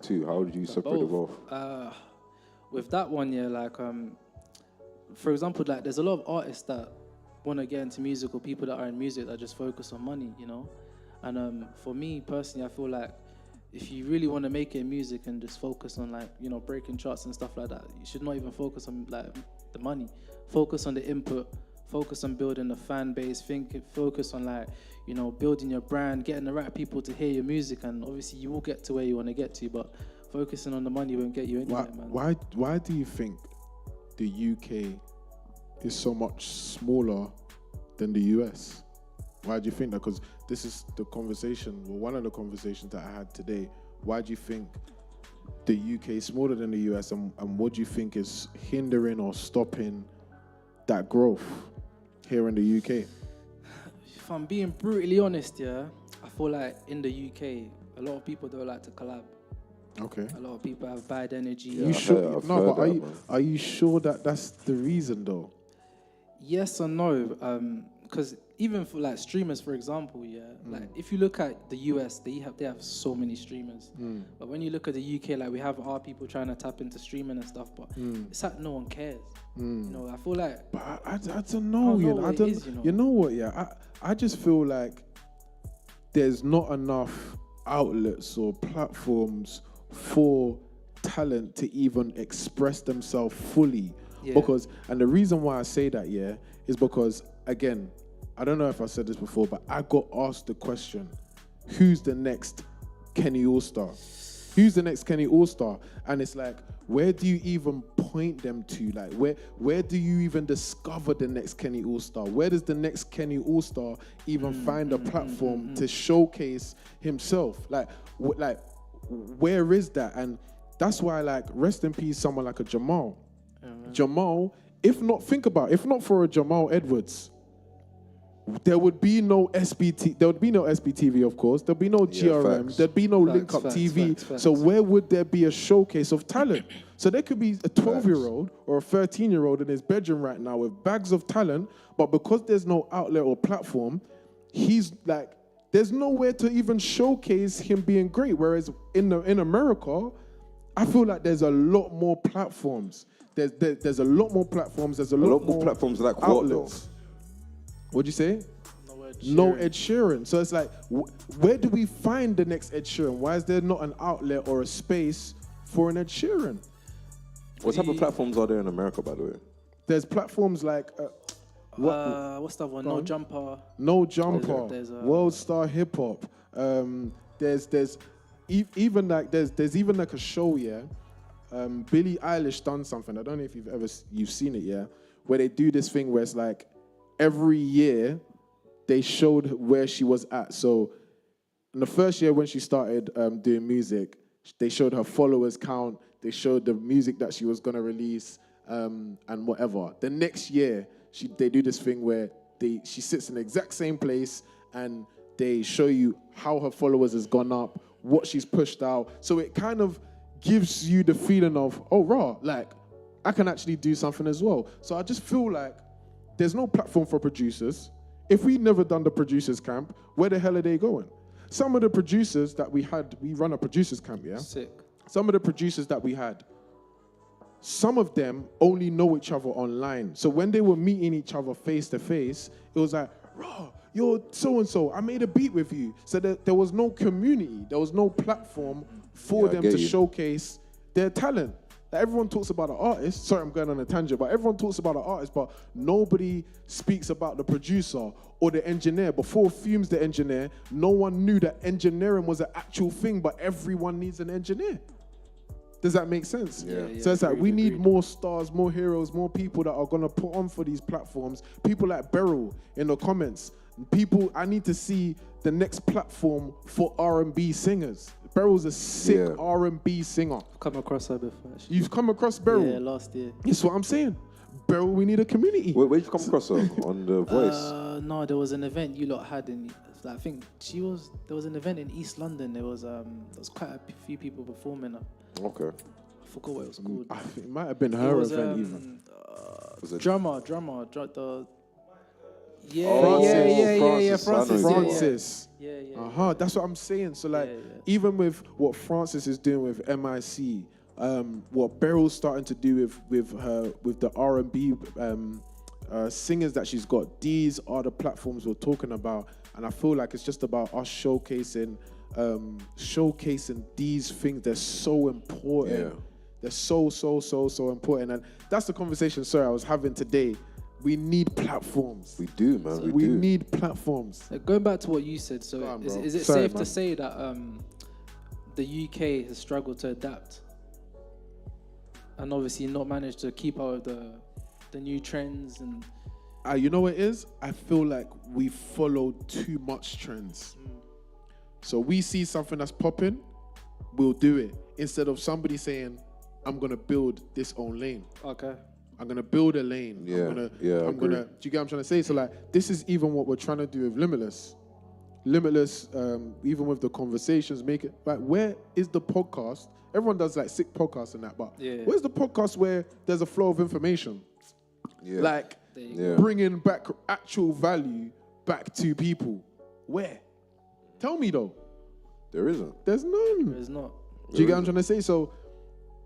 two? How would you separate the both?
With that one, yeah, like, for example, like, there's a lot of artists that want to get into music, or people that are in music that just focus on money, you know? And for me, personally, I feel like if you really want to make it in music and just focus on, like, you know, breaking charts and stuff like that, you should not even focus on, like, the money. Focus on the input. Focus on building a fan base. Focus on, like, you know, building your brand, getting the right people to hear your music, and obviously you will get to where you want to get to, but focusing on the money won't get you anywhere, man.
Why do you think the UK is so much smaller than the US? Why do you think that? Because this is the conversation, well, one of the conversations that I had today. Why do you think the UK is smaller than the US, and what do you think is hindering or stopping that growth here in the UK?
If I'm being brutally honest, yeah, I feel like in the UK, a lot of people don't like to collab.
Okay.
A lot of people have bad energy.
You sure? No, but are you sure that that's the reason though?
Yes or no? Because even for like streamers, for example, like if you look at the US, they have so many streamers. But when you look at the UK, like we have our people trying to tap into streaming and stuff, but it's like no one cares. You know, I feel like.
But I don't know. You know what? Yeah, I just feel like there's not enough outlets or platforms for talent to even express themselves fully. Yeah. And the reason why I say that, is because, again, I don't know if I said this before, but I got asked the question, who's the next Kenny All-Star? Who's the next Kenny All-Star? And it's like, where do you even point them to? Like, where do you even discover the next Kenny All-Star? Where does the next Kenny All-Star even find a platform to showcase himself? Like, where is that? And that's why, like, rest in peace, someone like a Jamal. Jamal, if not for a Jamal Edwards, there would be no SBT. There would be no SBTV, of course. There'd be no GRM.
Facts.
There'd be no Link Up TV.
Facts.
So where would there be a showcase of talent? So there could be a 12-year-old or a 13-year-old in his bedroom right now with bags of talent, but because there's no outlet or platform, he's like, there's nowhere to even showcase him being great. Whereas in America, I feel like there's a lot more platforms. There's a lot more platforms. There's a lot more
platforms like
outlets. What'd you say? No Ed Sheeran. So it's like, where do we find the next Ed Sheeran? Why is there not an outlet or a space for an Ed Sheeran?
What type of platforms are there in America, by the way?
There's platforms like...
what's that one? No Jumper.
No Jumper. There's World Star Hip Hop. There's even like a show, Billie Eilish done something. I don't know if you've seen it, where they do this thing where it's like every year they showed where she was at. So in the first year when she started doing music, they showed her followers count. They showed the music that she was gonna release and whatever. The next year they do this thing where she sits in the exact same place and they show you how her followers has gone up, what she's pushed out. So it kind of gives you the feeling of, oh, raw, like, I can actually do something as well. So I just feel like there's no platform for producers. If we never done the producers camp, where the hell are they going? Some of the producers that we run a producers camp,
Sick.
Some of the producers that we had, some of them only know each other online. So when they were meeting each other face to face, it was like, raw, you're so-and-so, I made a beat with you. So there was no community, there was no platform for them to showcase their talent. Like everyone talks about an artist. Sorry, I'm going on a tangent, but everyone talks about an artist, but nobody speaks about the producer or the engineer. Before Fumes the engineer, no one knew that engineering was an actual thing, but everyone needs an engineer. Does that make sense?
Yeah.
So it's like we need more stars, more heroes, more people that are going to put on for these platforms. People like Beryl in the comments. I need to see the next platform for R&B singers. Beryl's a sick R&B singer.
I've come across her before, actually.
You've come across Beryl?
Yeah, last year.
That's what I'm saying. Beryl, we need a community.
Where did you come across her? On The Voice?
No, there was an event you lot had in, I think there was an event in East London. There was quite a few people performing.
Okay.
I forgot what it was called.
I think it might have been her event even.
Drummer.
Francis.
Yeah.
That's what I'm saying. So like, even with what Francis is doing with MIC, what Beryl's starting to do with the R&B singers that she's got, these are the platforms we're talking about. And I feel like it's just about us showcasing these things. They're so important.
Yeah.
They're so important. And that's the conversation, I was having today. We need platforms.
We do, man.
We need platforms.
Going back to what you said, so is it safe to say that the UK has struggled to adapt and obviously not managed to keep up with the new trends? And
you know what it is? I feel like we follow too much trends. So we see something that's popping, we'll do it. Instead of somebody saying, I'm going to build this own lane.
Okay.
I'm going to build a lane.
Do you get what I'm trying to say?
So like, this is even what we're trying to do with Limitless. Limitless, even with the conversations, make it like, where is the podcast? Everyone does like sick podcasts and that, but where's the podcast where there's a flow of information? Like bringing back actual value back to people. Where? Tell me though.
There isn't.
There's none.
There's not.
Do you get what I'm trying to say? So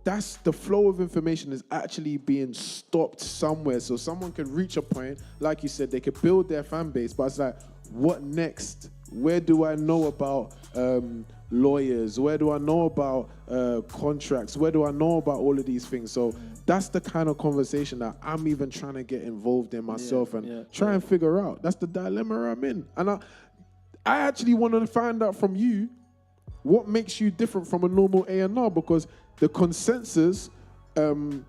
that's the flow of information is actually being stopped somewhere. So someone can reach a point, like you said, they could build their fan base, but it's like, what next? Where do I know about lawyers? Where do I know about contracts? Where do I know about all of these things? So that's the kind of conversation that I'm even trying to get involved in myself and try and figure out. That's the dilemma I'm in. And I actually want to find out from you what makes you different from a normal A&R, because the consensus in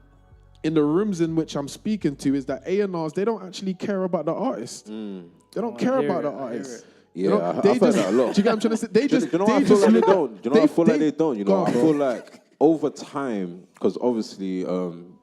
the rooms in which I'm speaking to is that A&Rs, they don't actually care about the artist. They don't care about the artist.
Yeah, I've heard that a lot.
Do you get what I'm trying to say? They just,
you know, I feel like they don't. You know, I feel like they don't. You know,
I
feel like over time, because obviously, in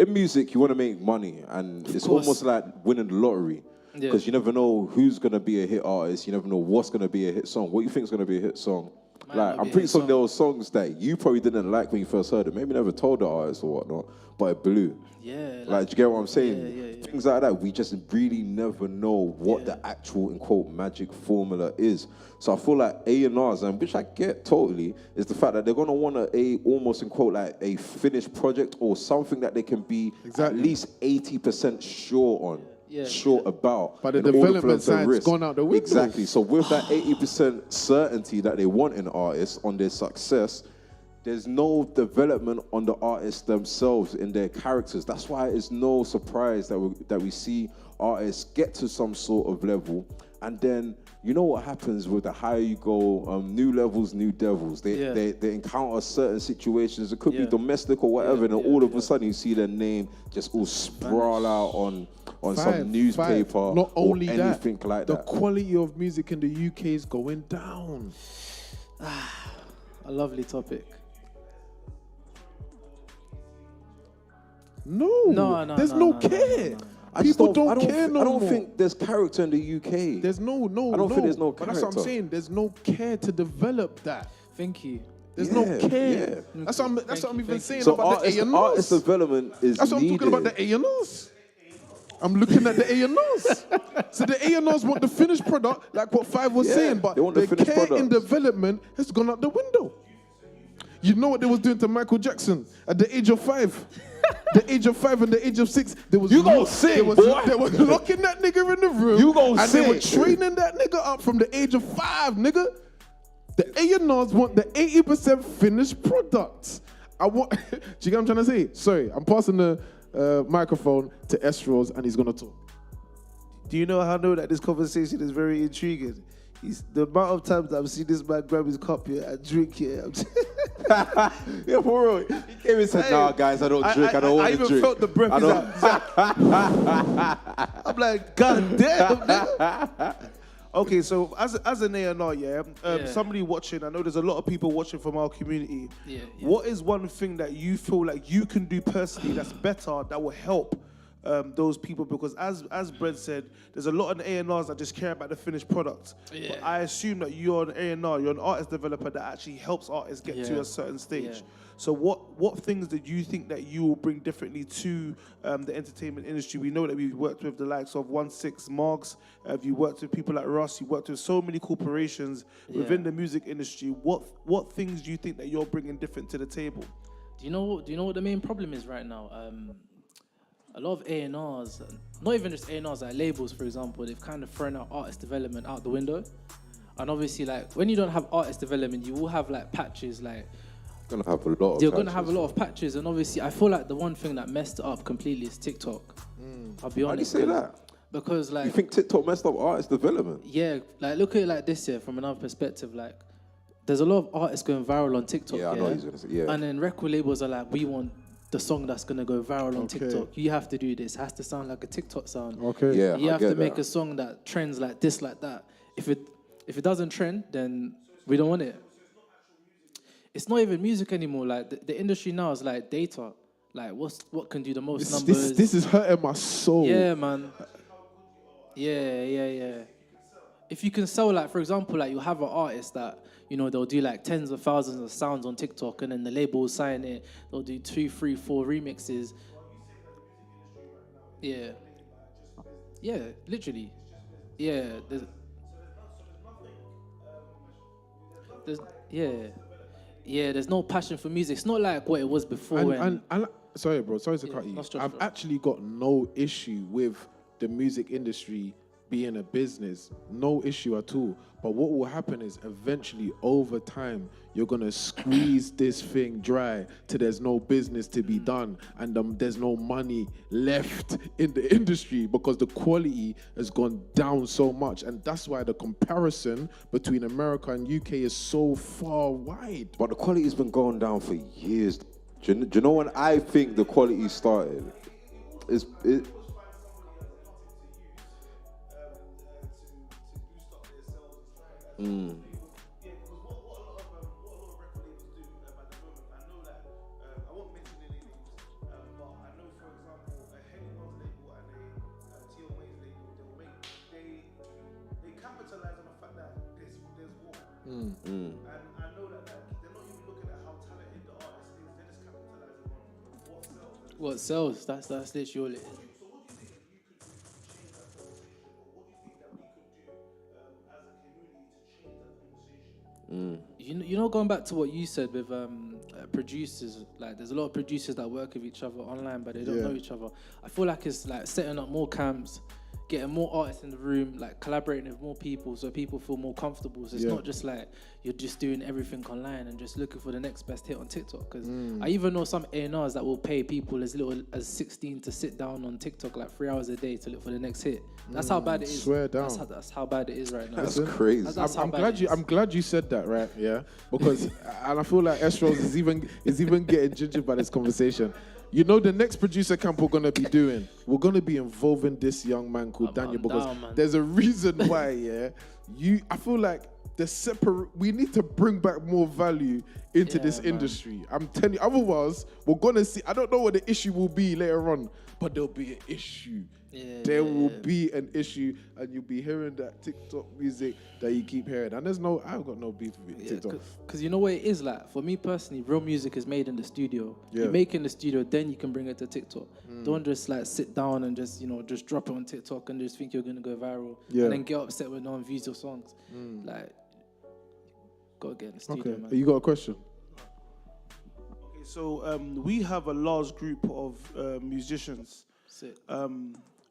music, you want to make money, and it's almost like winning the lottery. Because you never know who's gonna be a hit artist. You never know what's gonna be a hit song. What you think is gonna be a hit song? Like, I'm pretty sure there were songs that you probably didn't like when you first heard it. Maybe never told the artist or whatnot, but it blew.
Yeah.
Like, do you get what I'm saying? Things like that, we just really never know what the actual, in quote, magic formula is. So I feel like A&Rs, and which I get totally, is the fact that they're going to want almost, in quote, like a finished project or something that they can be at least 80% sure on. Sure about.
But the development side's gone out the window.
Exactly. So with that 80% certainty that they want in artists on their success, there's no development on the artists themselves in their characters. That's why it's no surprise that we see artists get to some sort of level, and then you know what happens with the higher you go, new levels, new devils. They encounter certain situations. It could be domestic or whatever, and all of a sudden you see their name just all sprawl out on some newspaper.
Not only
or anything like
the
that.
quality of music in the UK is going down.
A lovely topic.
No, there's no care. People don't care no more.
I don't think there's character in the UK.
There's no.
I don't think there's no character.
But that's what I'm saying. There's no care to develop that.
Thank you.
There's no care. That's what I'm even saying
so
about the A&Rs.
Artist development is
That's what I'm talking about, the A&Rs. I'm looking at the A&Rs. So the A&Rs want the finished product, like what Five was saying, but the care in development has gone out the window. You know what they was doing to Michael Jackson at the age of 5? The age of 5 and the age of 6, they was
they was
locking that nigga in the room. They were training that nigga up from the age of 5, nigga. The A&Rs want the 80% finished product. Do you get what I'm trying to say? Sorry, I'm passing the microphone to Estros and he's gonna talk.
Do you know how I know that this conversation is very intriguing? The amount of times that I've seen this man grab his cup here and drink here.
Yeah, for real. He came and said, "Nah, guys, I don't drink. I don't want to drink."
I even felt the breath. I'm like, God damn, nigga. Okay, so as an A&R, somebody watching, I know there's a lot of people watching from our community. What is one thing that you feel like you can do personally that's better, that will help those people? Because as Brent said, there's a lot of A&Rs that just care about the finished product. But I assume that you're an A&R, you're an artist developer that actually helps artists get to a certain stage. So what things did you think that you will bring differently to the entertainment industry? We know that we've worked with the likes of 16 Marks, you worked with people like Ross, you worked with so many corporations within the music industry. What things do you think that you're bringing different to the table?
Do you know what the main problem is right now? A lot of A&Rs, not even just A&Rs, like labels, for example, they've kind of thrown out artist development out the window. And obviously, like, when you don't have artist development, you will have, like, patches, like...
You're going to have a lot of
patches. And obviously, I feel like the one thing that messed it up completely is TikTok. I'll be honest.
Why do you say that?
Because, like...
You think TikTok messed up artist development?
Yeah, like, look at it like this here, from another perspective, like... There's a lot of artists going viral on TikTok,
I know what he's going to say,
And then record labels are like, we want... the song that's gonna go viral on TikTok. You have to do this. It has to sound like a TikTok sound. You have to make a song that trends like this, like that. If it doesn't trend, then we don't want it. It's not even music anymore. Like the industry now is like data. Like what can do the most numbers.
This is hurting my soul.
Yeah, man. Yeah. if you can sell, like, for example, like, you have an artist that, you know, they'll do like tens of thousands of sounds on TikTok, and then the label will sign it. They'll do 2, 3, 4 remixes. Yeah. Yeah, literally. Yeah. There's no passion for music. It's not like what it was before.
And sorry, bro. Sorry to cut you. I've actually got no issue with the music industry being a business. No issue at all. But what will happen is eventually, over time, you're going to squeeze this thing dry till there's no business to be done, and there's no money left in the industry because the quality has gone down so much. And that's why the comparison between America and UK is so far wide.
But the quality has been going down for years. Do you know when I think the quality started?
And I know that they're not even looking at how talented the artist is, they're just capitalizing on what sells.
That's literally.
So what do you think that you could do to change that conversation, or what do you think that we could do as a community to change that conversation?
You know, going back to what you said with producers, like, there's a lot of producers that work with each other online, but they don't know each other. I feel like it's like setting up more camps, getting more artists in the room, like collaborating with more people so people feel more comfortable. So it's not just like you're just doing everything online and just looking for the next best hit on TikTok. Because I even know some A&Rs that will pay people as little as 16 to sit down on TikTok like 3 hours a day to look for the next hit. That's how bad it is.
Swear down.
That's how bad it is right now.
That's crazy.
I'm glad you said that, right? Yeah, because and I feel like Estros is even getting gingered by this conversation. You know, the next producer camp we're gonna be involving this young man called Daniel, because there's a reason why. I feel like we need to bring back more value into this industry. I'm telling you, otherwise we're gonna see. I don't know what the issue will be later on, but there'll be an issue. There will be an issue, and you'll be hearing that TikTok music that you keep hearing. And I've got no beef with TikTok.
Because you know what it is like? For me personally, real music is made in the studio. You make it in the studio, then you can bring it to TikTok. Don't just like sit down and just drop it on TikTok and just think you're gonna go viral and then get upset when no one views your songs. Like, gotta get in the studio, man.
You got a question?
Okay, so we have a large group of musicians.
Sick.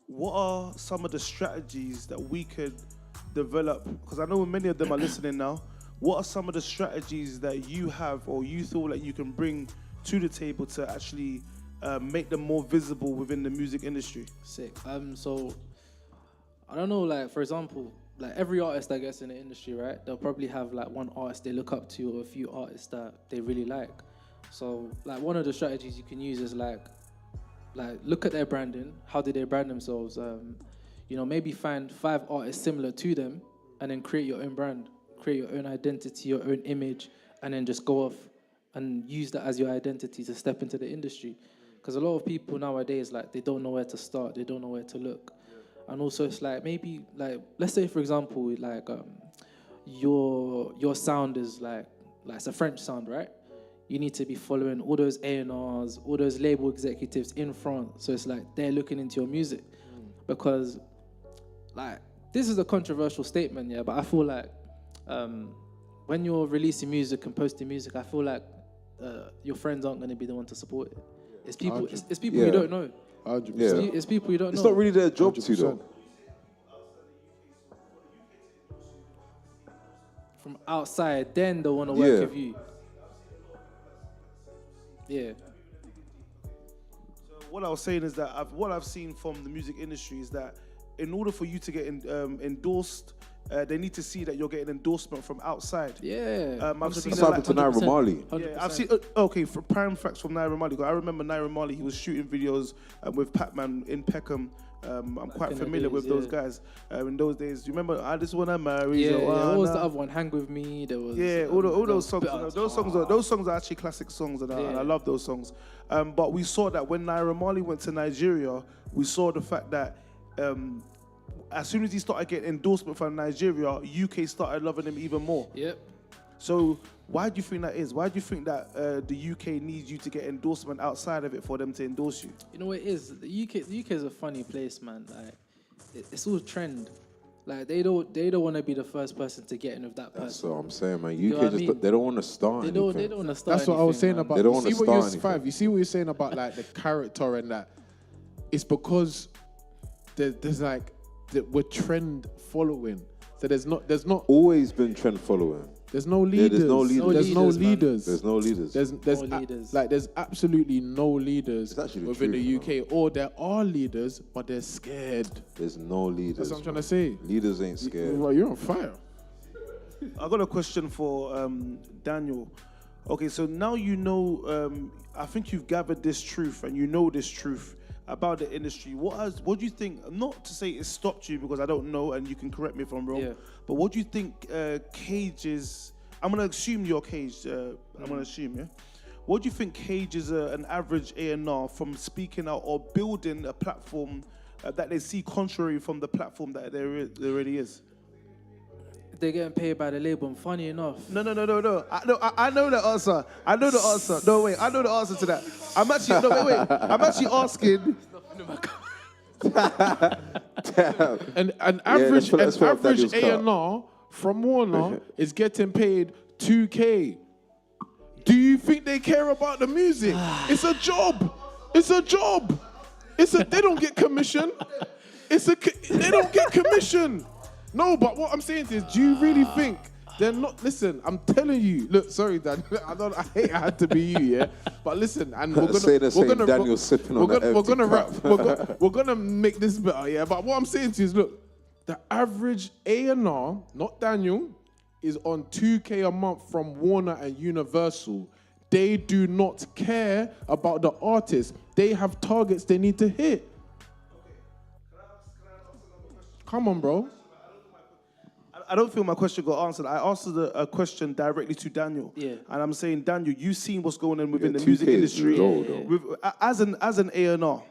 What are some of the strategies that we could develop? Because I know many of them are listening now. What are some of the strategies that you have or you feel like you can bring to the table to actually make them more visible within the music industry?
Sick. So I don't know, like, for example, like every artist that gets in the industry, right? They'll probably have like one artist they look up to or a few artists that they really like. So like one of the strategies you can use is like look at their branding. How do they brand themselves? Maybe find 5 artists similar to them and then create your own brand, create your own identity, your own image, and then just go off and use that as your identity to step into the industry. Because a lot of people nowadays, like, they don't know where to start, they don't know where to look. And also it's like, maybe, like, let's say, for example, like, your sound is like it's a French sound, right? You need to be following all those A&Rs, all those label executives in front. So it's like they're looking into your music. Because, like, this is a controversial statement, yeah, but I feel like when you're releasing music and posting music, I feel like your friends aren't going to be the one to support it. It's people you don't know.
100%.
It's people you don't know.
It's not really their job
100%.
to, though.
From outside, then they want to work with you. Yeah.
So what I was saying is that what I've seen from the music industry is that in order for you to get endorsed, they need to see that you're getting endorsement from outside.
Yeah.
I've seen
That's happened to Naira Marley.
Yeah, I've seen. For prime facts from Naira Marley. I remember Naira Marley. He was shooting videos with Pac-Man in Peckham. I'm quite familiar with those guys. In those days, you remember? I just wanna marry.
Yeah. What was the other one? Hang with me. There was.
Yeah. All those songs. Those songs are actually classic songs, and I love those songs. But we saw that when Naira Marley went to Nigeria, we saw the fact that. as soon as he started getting endorsement from Nigeria, UK started loving him even more.
Yep.
So why do you think that is? Why do you think that the UK needs you to get endorsement outside of it for them to endorse you?
You know what it is? The UK is a funny place, man. Like, it's all trend. Like they don't want to be the first person to get in with that person.
That's what I'm saying, man.
You know
UK
what I
just
mean?
they don't want to start
They
anything.
don't want to start.
That's what I was saying
man.
about.
They don't
You
wanna
see what
start
you're
anything.
Five. You see what you're saying about like the character and that. It's because there's like we're trend following. So there's not
Always been trend following.
there's no leaders.
there's no leaders.
There's no
man.
leaders.
There's no leaders.
There's
No leaders.
like there's absolutely no leaders
It's actually the
within
truth,
the UK, or there are leaders, but they're scared.
There's no leaders.
That's what I'm trying
man.
to say.
Leaders ain't scared.
Well, you're on fire.
I got a question for Daniel. Okay, so now you know, I think you've gathered this truth and you know this truth about the industry. What do you think, not to say it stopped you because I don't know and you can correct me if I'm wrong,
Yeah.
but what do you think Cage is, I'm going to assume you're Cage, I'm going to assume, yeah? What do you think Cage is an average A&R from speaking out or building a platform that they see contrary from the platform that there already is?
They're getting paid by the label, and funny enough.
No. I know the answer. I know the answer. No, wait. I know the answer to that. I'm actually, no, wait. I'm actually asking.
An average
let's put up
average
Daniel's car.
A&R from Warner is getting paid 2K. Do you think they care about the music? It's a job. It's a job. They don't get commission. They don't get commission. No, but what I'm saying is, do you really think they're not? Listen, I'm telling you. Look, sorry, Dan. I hate I had to be you, yeah. But listen, and
Daniel sipping on
we're gonna make this better, yeah. But what I'm saying to you is, look, the average A&R, not Daniel, is on 2K a month from Warner and Universal. They do not care about the artist. They have targets they need to hit. Come on, bro.
I don't feel my question got answered. I asked a question directly to Daniel.
Yeah.
And I'm saying, Daniel, you've seen what's going on within the
2K
music
is
industry.
low, though.
As an A&R,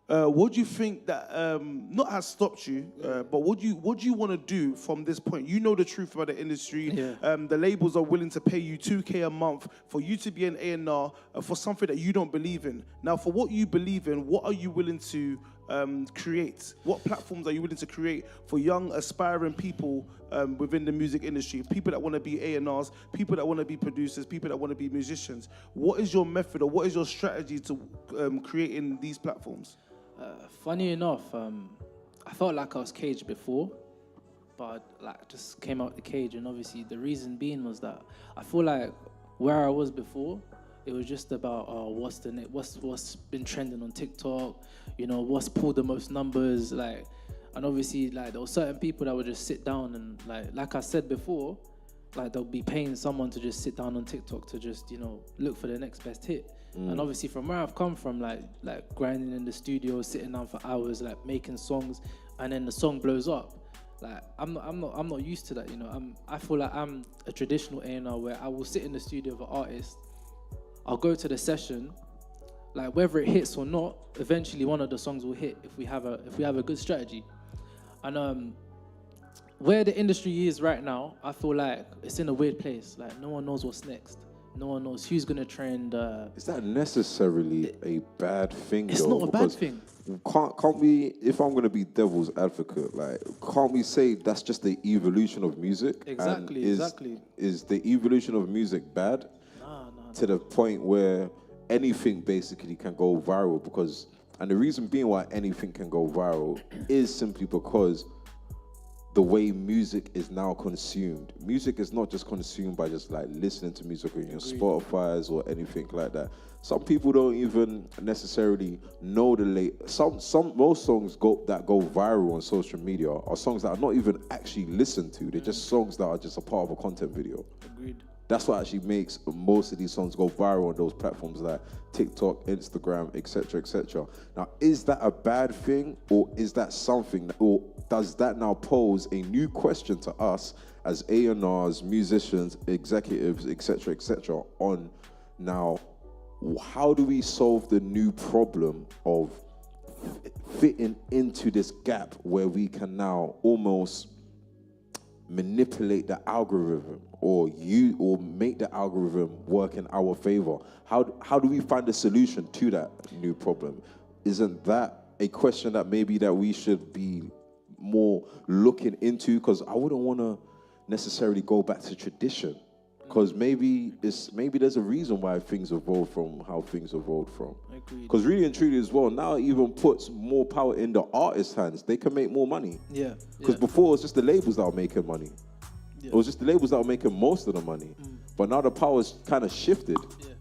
what do you think that not has stopped you, but what do you want to do from this point? You know the truth about the industry.
Yeah.
The labels are willing to pay you 2K a month for you to be an A&R for something that you don't believe in. Now, for what you believe in, what are you willing to create? What platforms are you willing to create for young, aspiring people within the music industry? People that want to be A&Rs, people that want to be producers, people that want to be musicians. What is your method or what is your strategy to creating these platforms?
Funny enough, I felt like I was caged before, but like just came out the cage, and obviously the reason being was that I feel like where I was before, it was just about what's been trending on TikTok, you know, what's pulled the most numbers, like, and obviously like there were certain people that would just sit down and like I said before, like they'll be paying someone to just sit down on TikTok to just, you know, look for the next best hit. And obviously from where I've come from, like grinding in the studio, sitting down for hours, like making songs, and then the song blows up. Like I'm not used to that, you know. I feel like I'm a traditional A&R where I will sit in the studio of an artist, I'll go to the session, like whether it hits or not, eventually one of the songs will hit if we have a good strategy. And where the industry is right now, I feel like it's in a weird place. Like no one knows what's next. No one knows who's gonna trend.
Is that necessarily a bad thing?
It's
though?
not a bad thing.
Can't we? If I'm gonna be devil's advocate, like, can't we say that's just the evolution of music?
Exactly.
And
Exactly.
Is the evolution of music bad?
No.
To the point where anything basically can go viral? Because, and the reason being why anything can go viral is simply because the way music is now consumed. Music is not just consumed by just like listening to music on your Spotify's or anything like that. Some people don't even necessarily know most songs that go viral on social media are songs that are not even actually listened to. They're just songs that are just a part of a content video.
Agreed.
That's what actually makes most of these songs go viral on those platforms like TikTok, Instagram, etc., etc. Now, is that a bad thing, or is that something, or does that now pose a new question to us as A&Rs, musicians, executives, etc., etc., on now, how do we solve the new problem of fitting into this gap where we can now almost manipulate the algorithm or make the algorithm work in our favor? How do we find a solution to that new problem? Isn't that a question that maybe that we should be more looking into? Because I wouldn't want to necessarily go back to tradition, because maybe there's a reason why things evolved from how things evolved from. Because really and truly as well, now it even puts more power in the artist's hands. They can make more money.
Yeah.
Because before it was just the labels that were making money. Yeah. It was just the labels that were making most of the money. But now the power's kind of shifted,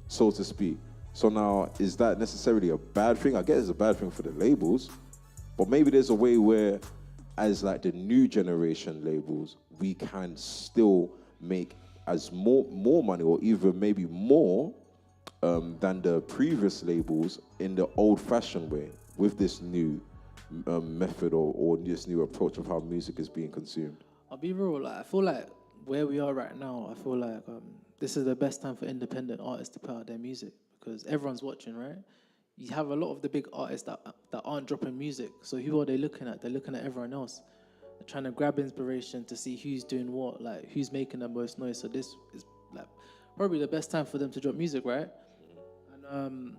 so to speak. So now, is that necessarily a bad thing? I guess it's a bad thing for the labels, but maybe there's a way where, as like the new generation labels, we can still make as more money, or even maybe more than the previous labels in the old-fashioned way, with this new method or this new approach of how music is being consumed.
I'll be real, like, I feel like where we are right now, I feel like this is the best time for independent artists to put out their music, because everyone's watching, right? You have a lot of the big artists that aren't dropping music. So who are they looking at? They're looking at everyone else. They're trying to grab inspiration to see who's doing what, like who's making the most noise. So this is like probably the best time for them to drop music, right? And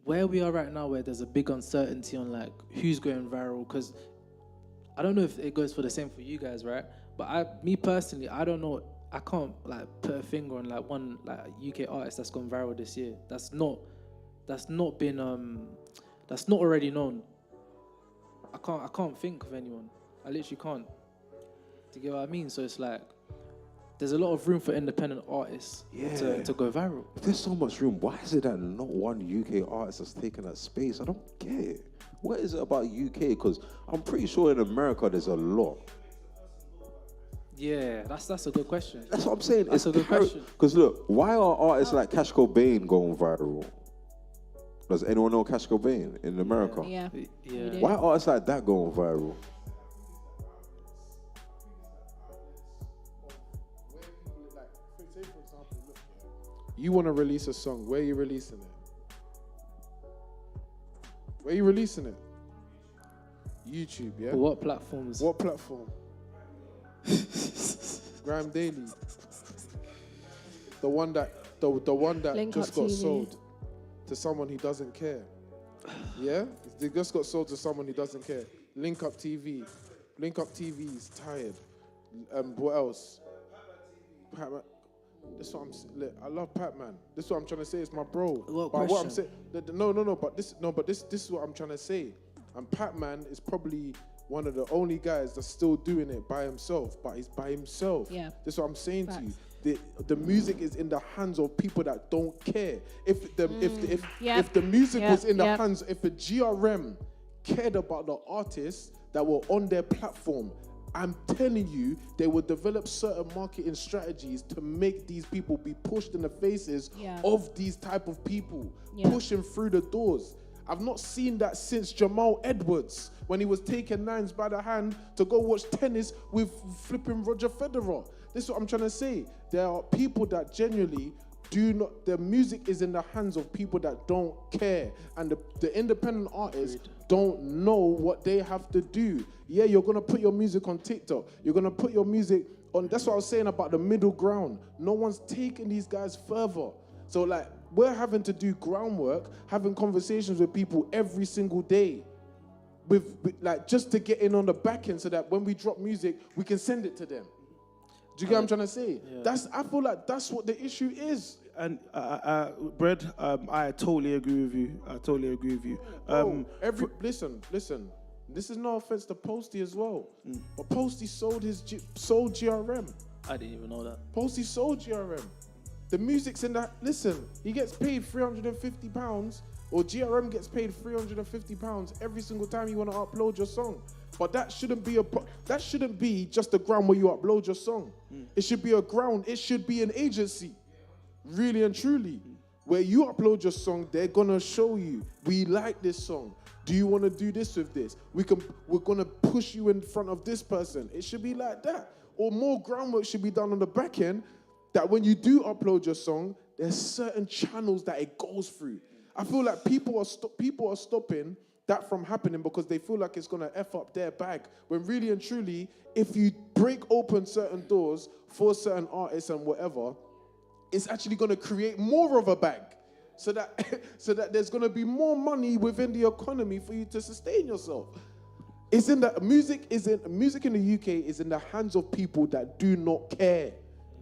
where we are right now, where there's a big uncertainty on like who's going viral, because I don't know if it goes for the same for you guys, right? But me personally, I don't know. I can't like put a finger on like one like UK artist that's gone viral this year. That's not already known. I can't think of anyone. I literally can't. Do you get what I mean? So it's like there's a lot of room for independent artists to go viral.
If there's so much room, why is it that not one UK artist has taken that space? I don't get it. What is it about UK? Because I'm pretty sure in America there's a lot.
Yeah, that's a good question.
That's what I'm saying.
That's a good question.
Because look, why are artists like Cash Cobain going viral? Does anyone know Cash Cobain in America?
Yeah.
Why are artists like that going viral?
You want to release a song, where are you releasing it? Where are you releasing it? YouTube, yeah?
But what platforms?
What platform? Grime Daily. The one that
Link
just
Up
got
TV.
sold to someone who doesn't care. Yeah? They just got sold to someone who doesn't care. Link Up TV. Link Up TV is tired. What else? Patman. This is what I'm saying. I love Patman. This is what I'm trying to say. It's my bro. What I'm saying. No. But this is what I'm trying to say. And Patman is probably one of the only guys that's still doing it by himself. But he's by himself.
Yeah.
This is what I'm saying
Facts.
to you. The music is in the hands of people that don't care. If the music was in the hands, if the GRM cared about the artists that were on their platform, I'm telling you, they will develop certain marketing strategies to make these people be pushed in the faces of these type of people, pushing through the doors. I've not seen that since Jamal Edwards, when he was taking nines by the hand to go watch tennis with flipping Roger Federer. This is what I'm trying to say. There are people that genuinely do not, the music is in the hands of people that don't care. And the independent artists don't know what they have to do. Yeah, you're going to put your music on TikTok. You're going to put your music on, that's what I was saying about the middle ground. No one's taking these guys further. So like, we're having to do groundwork, having conversations with people every single day. With like, just to get in on the back end so that when we drop music, we can send it to them. Do you get what I'm trying to say? Yeah. I feel like that's what the issue is.
And Bread, I totally agree with you.
Listen. This is no offense to Posty as well, but Posty sold GRM.
I didn't even know that.
Posty sold GRM. The music's in that. Listen, he gets paid £350, or GRM gets paid £350 every single time you want to upload your song. But that shouldn't be just a ground where you upload your song. It should be a ground. It should be an agency, really and truly, where you upload your song. They're gonna show you, we like this song. Do you want to do this with this? We're gonna push you in front of this person. It should be like that. Or more groundwork should be done on the back end, that when you do upload your song, there's certain channels that it goes through. I feel like people are stopping that from happening because they feel like it's going to F up their bag. When really and truly, if you break open certain doors for certain artists and whatever, it's actually going to create more of a bag. So that there's going to be more money within the economy for you to sustain yourself. It's in the music in the UK is in the hands of people that do not care.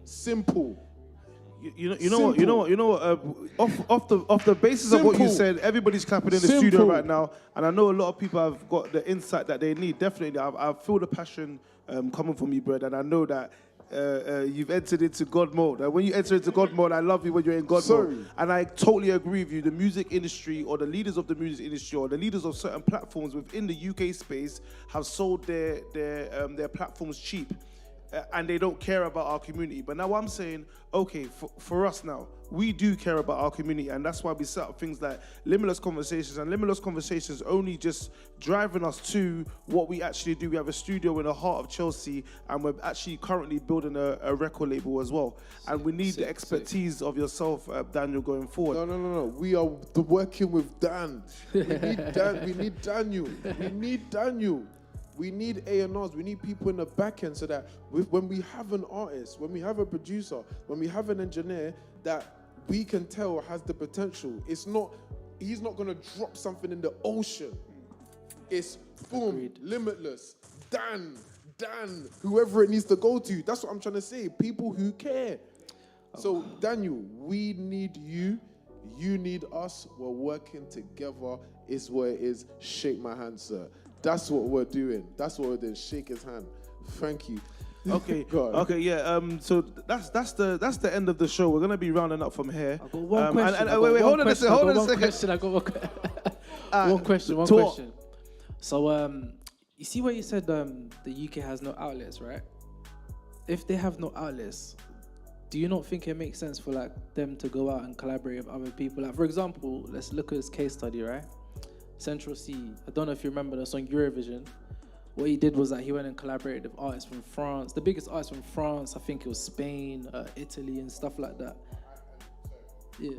Simple.
You know what? Off the basis of what you said, everybody's clapping in the studio right now, and I know a lot of people have got the insight that they need. Definitely, I feel the passion coming from you, brother, and I know that you've entered into God mode. And when you enter into God mode, I love you when you're in God mode. And I totally agree with you. The music industry, or the leaders of the music industry, or the leaders of certain platforms within the UK space have sold their platforms cheap. And they don't care about our community. But now I'm saying, okay, for us now, we do care about our community, and that's why we set up things like Limitless Conversations, and Limitless Conversations only just driving us to what we actually do. We have a studio in the heart of Chelsea, and we're actually currently building a record label as well. And we need the expertise of yourself, Daniel, going forward.
No. We are working with Dan. We need Dan. We need Daniel. We need Daniel. We need A&Rs, we need people in the back end so that when we have an artist, when we have a producer, when we have an engineer that we can tell has the potential, he's not gonna drop something in the ocean. It's boom, Agreed. Limitless, Dan, whoever it needs to go to. That's what I'm trying to say, people who care. So Daniel, we need you need us, we're working together, is what it is. Shake my hand, sir. That's what we're doing. Shake his hand. Thank you.
Okay. Okay. Yeah. So that's the end of the show. We're gonna be rounding up from here.
I got one question.
Wait. Hold on a second.
I got one question. One question. So you see where you said the UK has no outlets, right? If they have no outlets, do you not think it makes sense for like them to go out and collaborate with other people? Like, for example, let's look at this case study, right? Central C, I don't know if you remember the song Eurovision. What he did was that he went and collaborated with artists from France, the biggest artists from France, I think it was Spain, Italy and stuff like that. Yeah.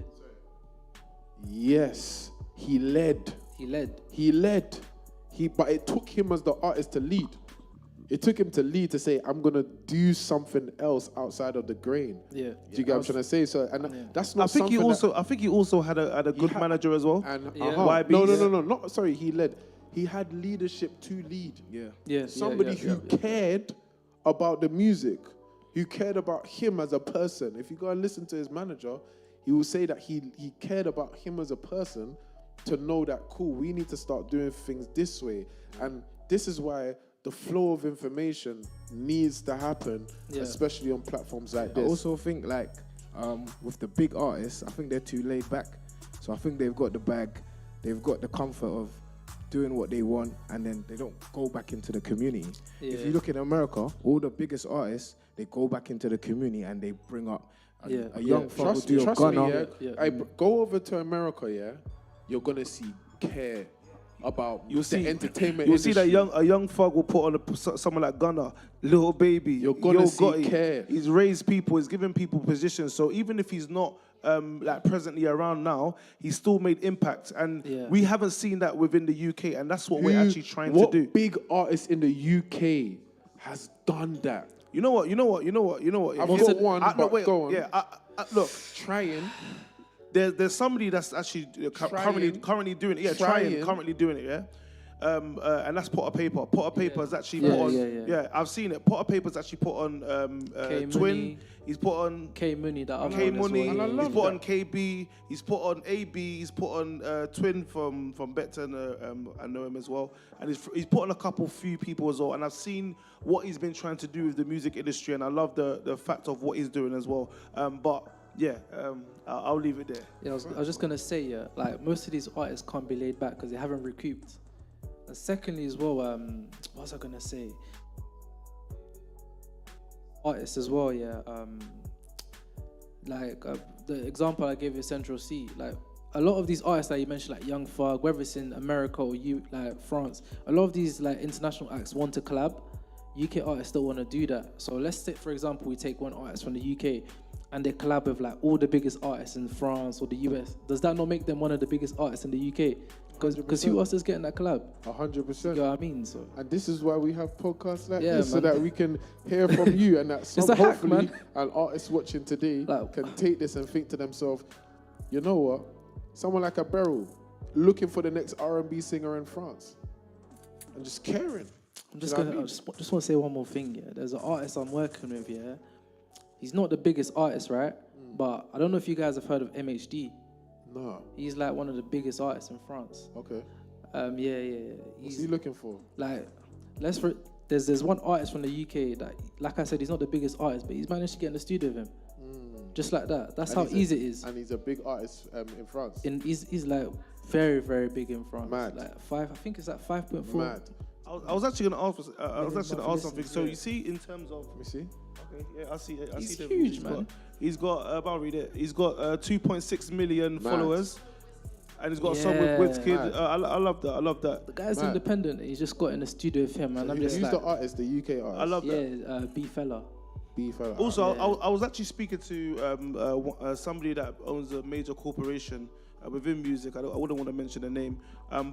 Yes, he led. But it took him as the artist to lead. It took him to lead to say, I'm gonna do something else outside of the grain.
Yeah.
Do you get what I'm trying to say? So, and that's not.
I think he also had a good manager as well.
And
YB.
No. Sorry, he led. He had leadership to lead.
Yeah.
Somebody who cared about the music, who cared about him as a person. If you go and listen to his manager, he will say that he cared about him as a person to know that, cool, we need to start doing things this way. And this is why the flow of information needs to happen, especially on platforms like this.
I also think like with the big artists, I think they're too laid back. So I think they've got the bag, they've got the comfort of doing what they want, and then they don't go back into the community. Yeah. If you look in America, all the biggest artists, they go back into the community and they bring up a young fuck who do a gunner.
Go over to America, you're gonna see care about the entertainment industry.
See that a young thug will put on someone like Gunna, Lil Baby.
You're gonna see care.
He's raised people. He's given people positions. So even if he's not like presently around now, he's still made impact. And we haven't seen that within the UK, and that's what we're actually trying to do.
What big artist in the UK has done that?
You know what?
I've got one. Go on.
Yeah. Look,
trying.
There's somebody that's actually currently doing it. Yeah, currently doing it. Yeah. And that's Potter Paper. Potter Paper is actually put on. Yeah, I've seen it. Potter Paper's actually put on Twin. He's put on
K Money.
K Money. He's put on KB. He's put on AB. He's put on Twin from Beckton. I know him as well. And he's put on a few people as well. And I've seen what he's been trying to do with the music industry, and I love the fact of what he's doing as well. I'll leave it there.
Yeah, I was just gonna say, like most of these artists can't be laid back because they haven't recouped. And secondly, as well, what was I gonna say? Artists as well, the example I gave is Central C. Like a lot of these artists that you mentioned, like Young Thug, whether it's in America or France, a lot of these like international acts want to collab. UK artists still want to do that. So let's say, for example, we take one artist from the UK and they collab with like all the biggest artists in France or the US. Does that not make them one of the biggest artists in the UK? Because who else is getting that collab?
100%.
You know what I mean? So.
And this is why we have podcasts like this, so that we can hear from you, and that hopefully an artist watching today can take this and think to themselves, you know what? Someone like a Beryl looking for the next R&B singer in France and just caring.
I just want to say one more thing. Yeah, there's an artist I'm working with. Yeah, he's not the biggest artist, right? But I don't know if you guys have heard of MHD.
No.
He's like one of the biggest artists in France.
Okay.
Yeah.
What's he looking for?
Like, there's one artist from the UK that, like I said, he's not the biggest artist, but he's managed to get in the studio with him. Just like that. That's how easy it is.
And he's a big artist in France.
He's like very, very big in France.
Mad.
Like I think it's like 5.4.
Mad.
I was actually going to ask something. So you see, in terms of,
let me see.
Okay, yeah, I see it.
He's huge, man.
He's got, I'll read it. He's got 2.6 million followers, and he's got a song with Wizkid. I love that.
The guy's independent. He's just got in the studio with him, and I'm just
like, who's the artist? The UK artist.
I love that.
Yeah, B Fella.
Also, I was actually speaking to somebody that owns a major corporation within music. I wouldn't want to mention the name,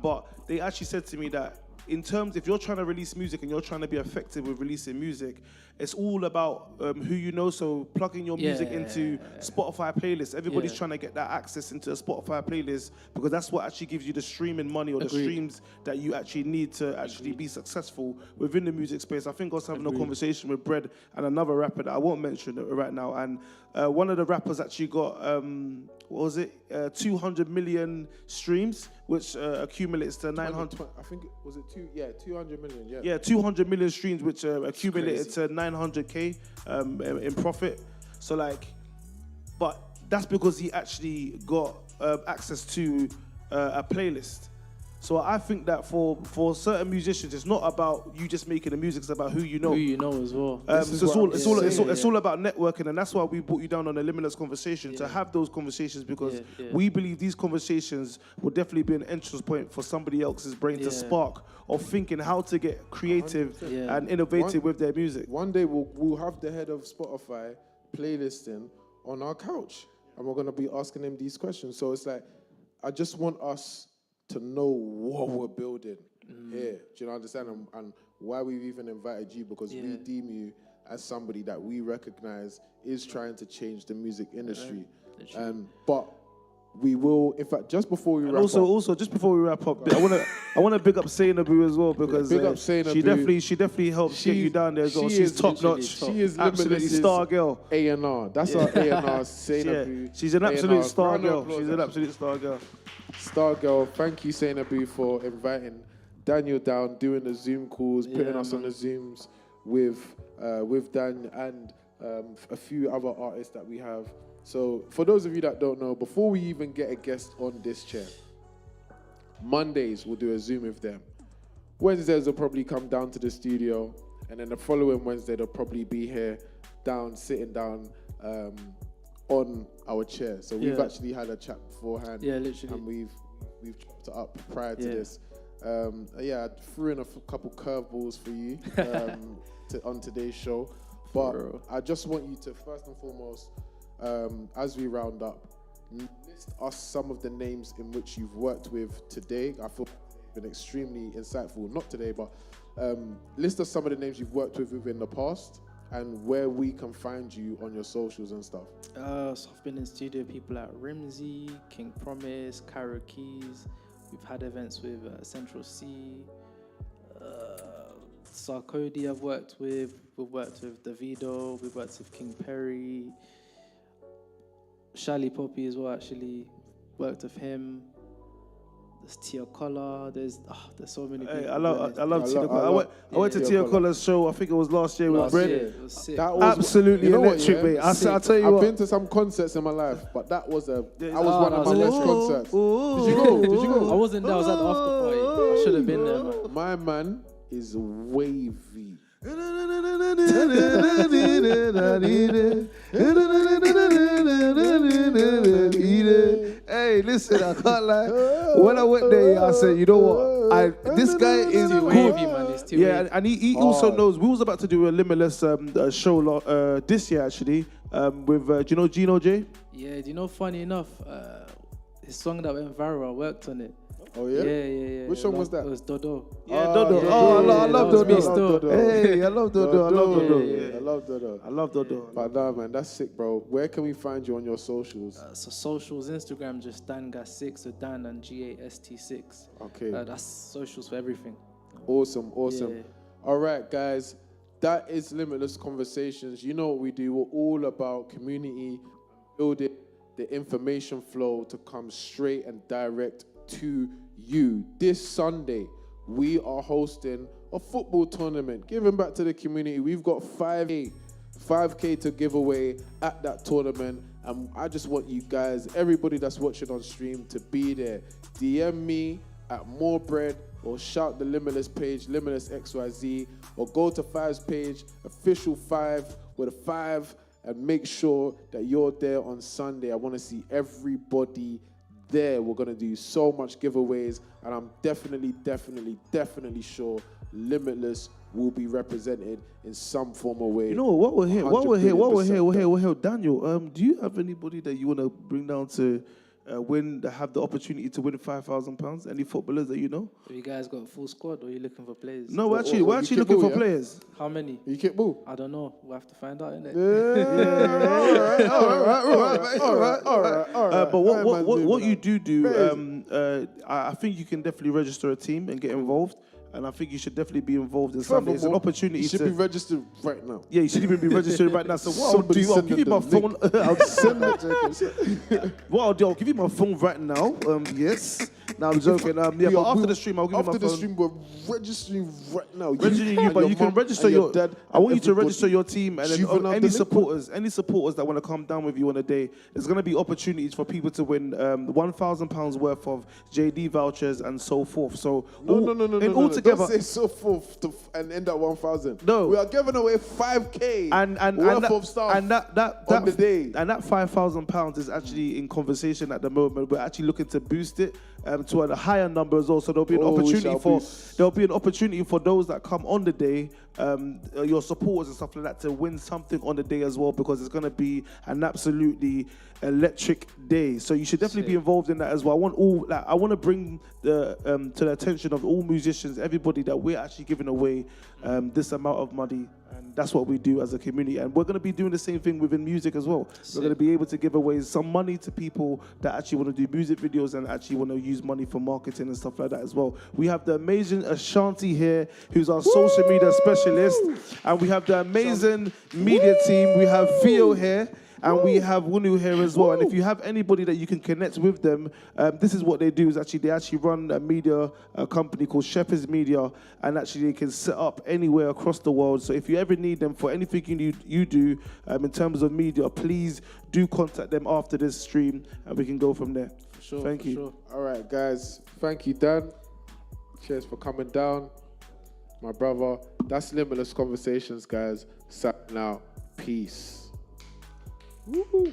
but they actually said to me that in terms, if you're trying to release music and you're trying to be effective with releasing music, it's all about who you know. So plugging your music into Spotify playlists. Everybody's trying to get that access into a Spotify playlist because that's what actually gives you the streaming money or the streams that you actually need to actually be successful within the music space. I think I was having a conversation with Bread and another rapper that I won't mention right now. And one of the rappers actually got, 200 million streams, which accumulates to 900.
I think, was it 200 million,
Yeah, 200 million streams, which accumulated to 900K in profit. So but that's because he actually got access to a playlist. So I think that for certain musicians, it's not about you just making the music; it's about who you know.
Who you know as well.
So it's all about networking, and that's why we brought you down on a Limitless Conversation to have those conversations because we believe these conversations will definitely be an entrance point for somebody else's brain to spark of thinking how to get creative and innovative with their music.
One day we'll have the head of Spotify playlisting on our couch, and we're gonna be asking him these questions. So it's like, I just want us to know what we're building here. Do you understand? And why we've even invited you, because we deem you as somebody that we recognize is trying to change the music industry. But we will, in fact, just before we wrap up.
Also, just before we wrap up, I wanna big up Sainabu as well because she definitely helped get you down there as well. She's top notch.
She is
absolutely star girl.
A&R. That's our A&R. Sainabu.
She's an absolute star girl. She's an absolute star girl.
Star girl. Thank you, Sainabu, for inviting Daniel down, doing the Zoom calls, putting us on the Zooms with Dan and a few other artists that we have. So for those of you that don't know, before we even get a guest on this chair, Mondays we'll do a Zoom with them. Wednesdays they'll probably come down to the studio, and then the following Wednesday they'll probably be here sitting down on our chair. So we've actually had a chat beforehand.
Yeah, literally.
And we've chopped it up prior to this. I threw in a couple curveballs for you on today's show. But I just want you to, first and foremost, as we round up, list us some of the names in which you've worked with today. I feel it's been extremely insightful, not today, but list us some of the names you've worked with within the past and where we can find you on your socials and stuff.
So I've been in studio with people like Rimsey, King Promise, Cairo Keys. We've had events with Central C, Sarkodie I've worked with. We've worked with Davido. We've worked with King Perry. Shally Poppy as well, actually. Worked with him. There's Tia Collar. There's so many people.
I love Tia Collar. I went to Tia Collar's show, I think it was last year with Brent.
It was sick.
That was
absolutely electric, mate. I'll tell you
I've
what.
been to some concerts in my life, but that was one of my best concerts. Did you go?
I wasn't there. I was at the after party. I should have been there, man.
My man is wavy.
Hey, listen, I can't lie. When I went there, I said, you know what? This guy is
too wavy, man. It's too wavy.
And he also knows. We was about to do a Limitless show this year, actually, with, do you know Gino J?
Yeah, do you know, funny enough, his song that went viral, I worked on it.
Oh yeah?
Yeah.
Which one was that?
It was Dodo.
Yeah, Dodo. I love Dodo. Hey, I love Dodo. I love Dodo.
I love Dodo.
I love Dodo.
But nah, man, that's sick, bro. Where can we find you on your socials?
So socials, Instagram, just DanGas6, so Dan and GAST6.
Okay.
That's socials for everything.
Awesome.
Yeah.
All right, guys. That is Limitless Conversations. You know what we do. We're all about community, building the information flow to come straight and direct to you. This Sunday, we are hosting a football tournament, giving back to the community. We've got 5K to give away at that tournament. And I just want you guys, everybody that's watching on stream, to be there. DM me at More Bread, or shout the Limitless page, Limitless XYZ, or go to 5's page, official 5 with a 5, and make sure that you're there on Sunday. I want to see everybody there. We're going to do so much giveaways, and I'm definitely sure Limitless will be represented in some form or way.
You know what? We're here. Daniel, do you have anybody that you want to bring down to have the opportunity to win £5,000? Any footballers that you know?
Have you guys got a full squad, or are you looking for players?
No, we're actually looking for players.
How many?
You kick ball?
I don't know. We'll have to find out, innit?
All right.
But what you do, I think you can definitely register a team and get involved. And I think you should definitely be involved in something. It's an opportunity.
You should be registered right now.
Yeah, you should even be registered right now. So what I'll do, I'll give you my phone. I'll give you my phone right now. Yes. Now I'm joking. But after the stream, I'll give you my phone.
After the stream, we're registering right now.
Registering you, but you can register your dad. I want you to register your team, and then any supporters that want to come down with you on a day. There's going to be opportunities for people to win £1,000 worth of JD vouchers and so forth. So
no. Don't say so forth and end at 1,000.
No,
we are giving away 5K
and
worth of stuff
and that
on the day.
And that £5,000 is actually in conversation at the moment. We're actually looking to boost it to a higher number as well. So there'll be an opportunity for those that come on the day, your supporters and stuff like that, to win something on the day as well, because it's going to be an absolutely electric day. So you should definitely be involved in that as well. I want to bring to the attention of all musicians, everybody, that we're actually giving away this amount of money. And that's what we do as a community. And we're going to be doing the same thing within music as well. We're going to be able to give away some money to people that actually want to do music videos and actually want to use money for marketing and stuff like that as well. We have the amazing Ashanti here, who's our social media specialist. And we have the amazing media team. We have Theo here. And we have Wunu here as well. And if you have anybody that you can connect with them, this is what they do. They actually run a media company called Shepherd's Media, and actually they can set up anywhere across the world. So if you ever need them for anything you do in terms of media, please do contact them after this stream, and we can go from there.
For sure.
Thank you.
Sure.
All right, guys. Thank you, Dan. Cheers for coming down, my brother. That's Limitless Conversations, guys. Now, peace. Woo-hoo.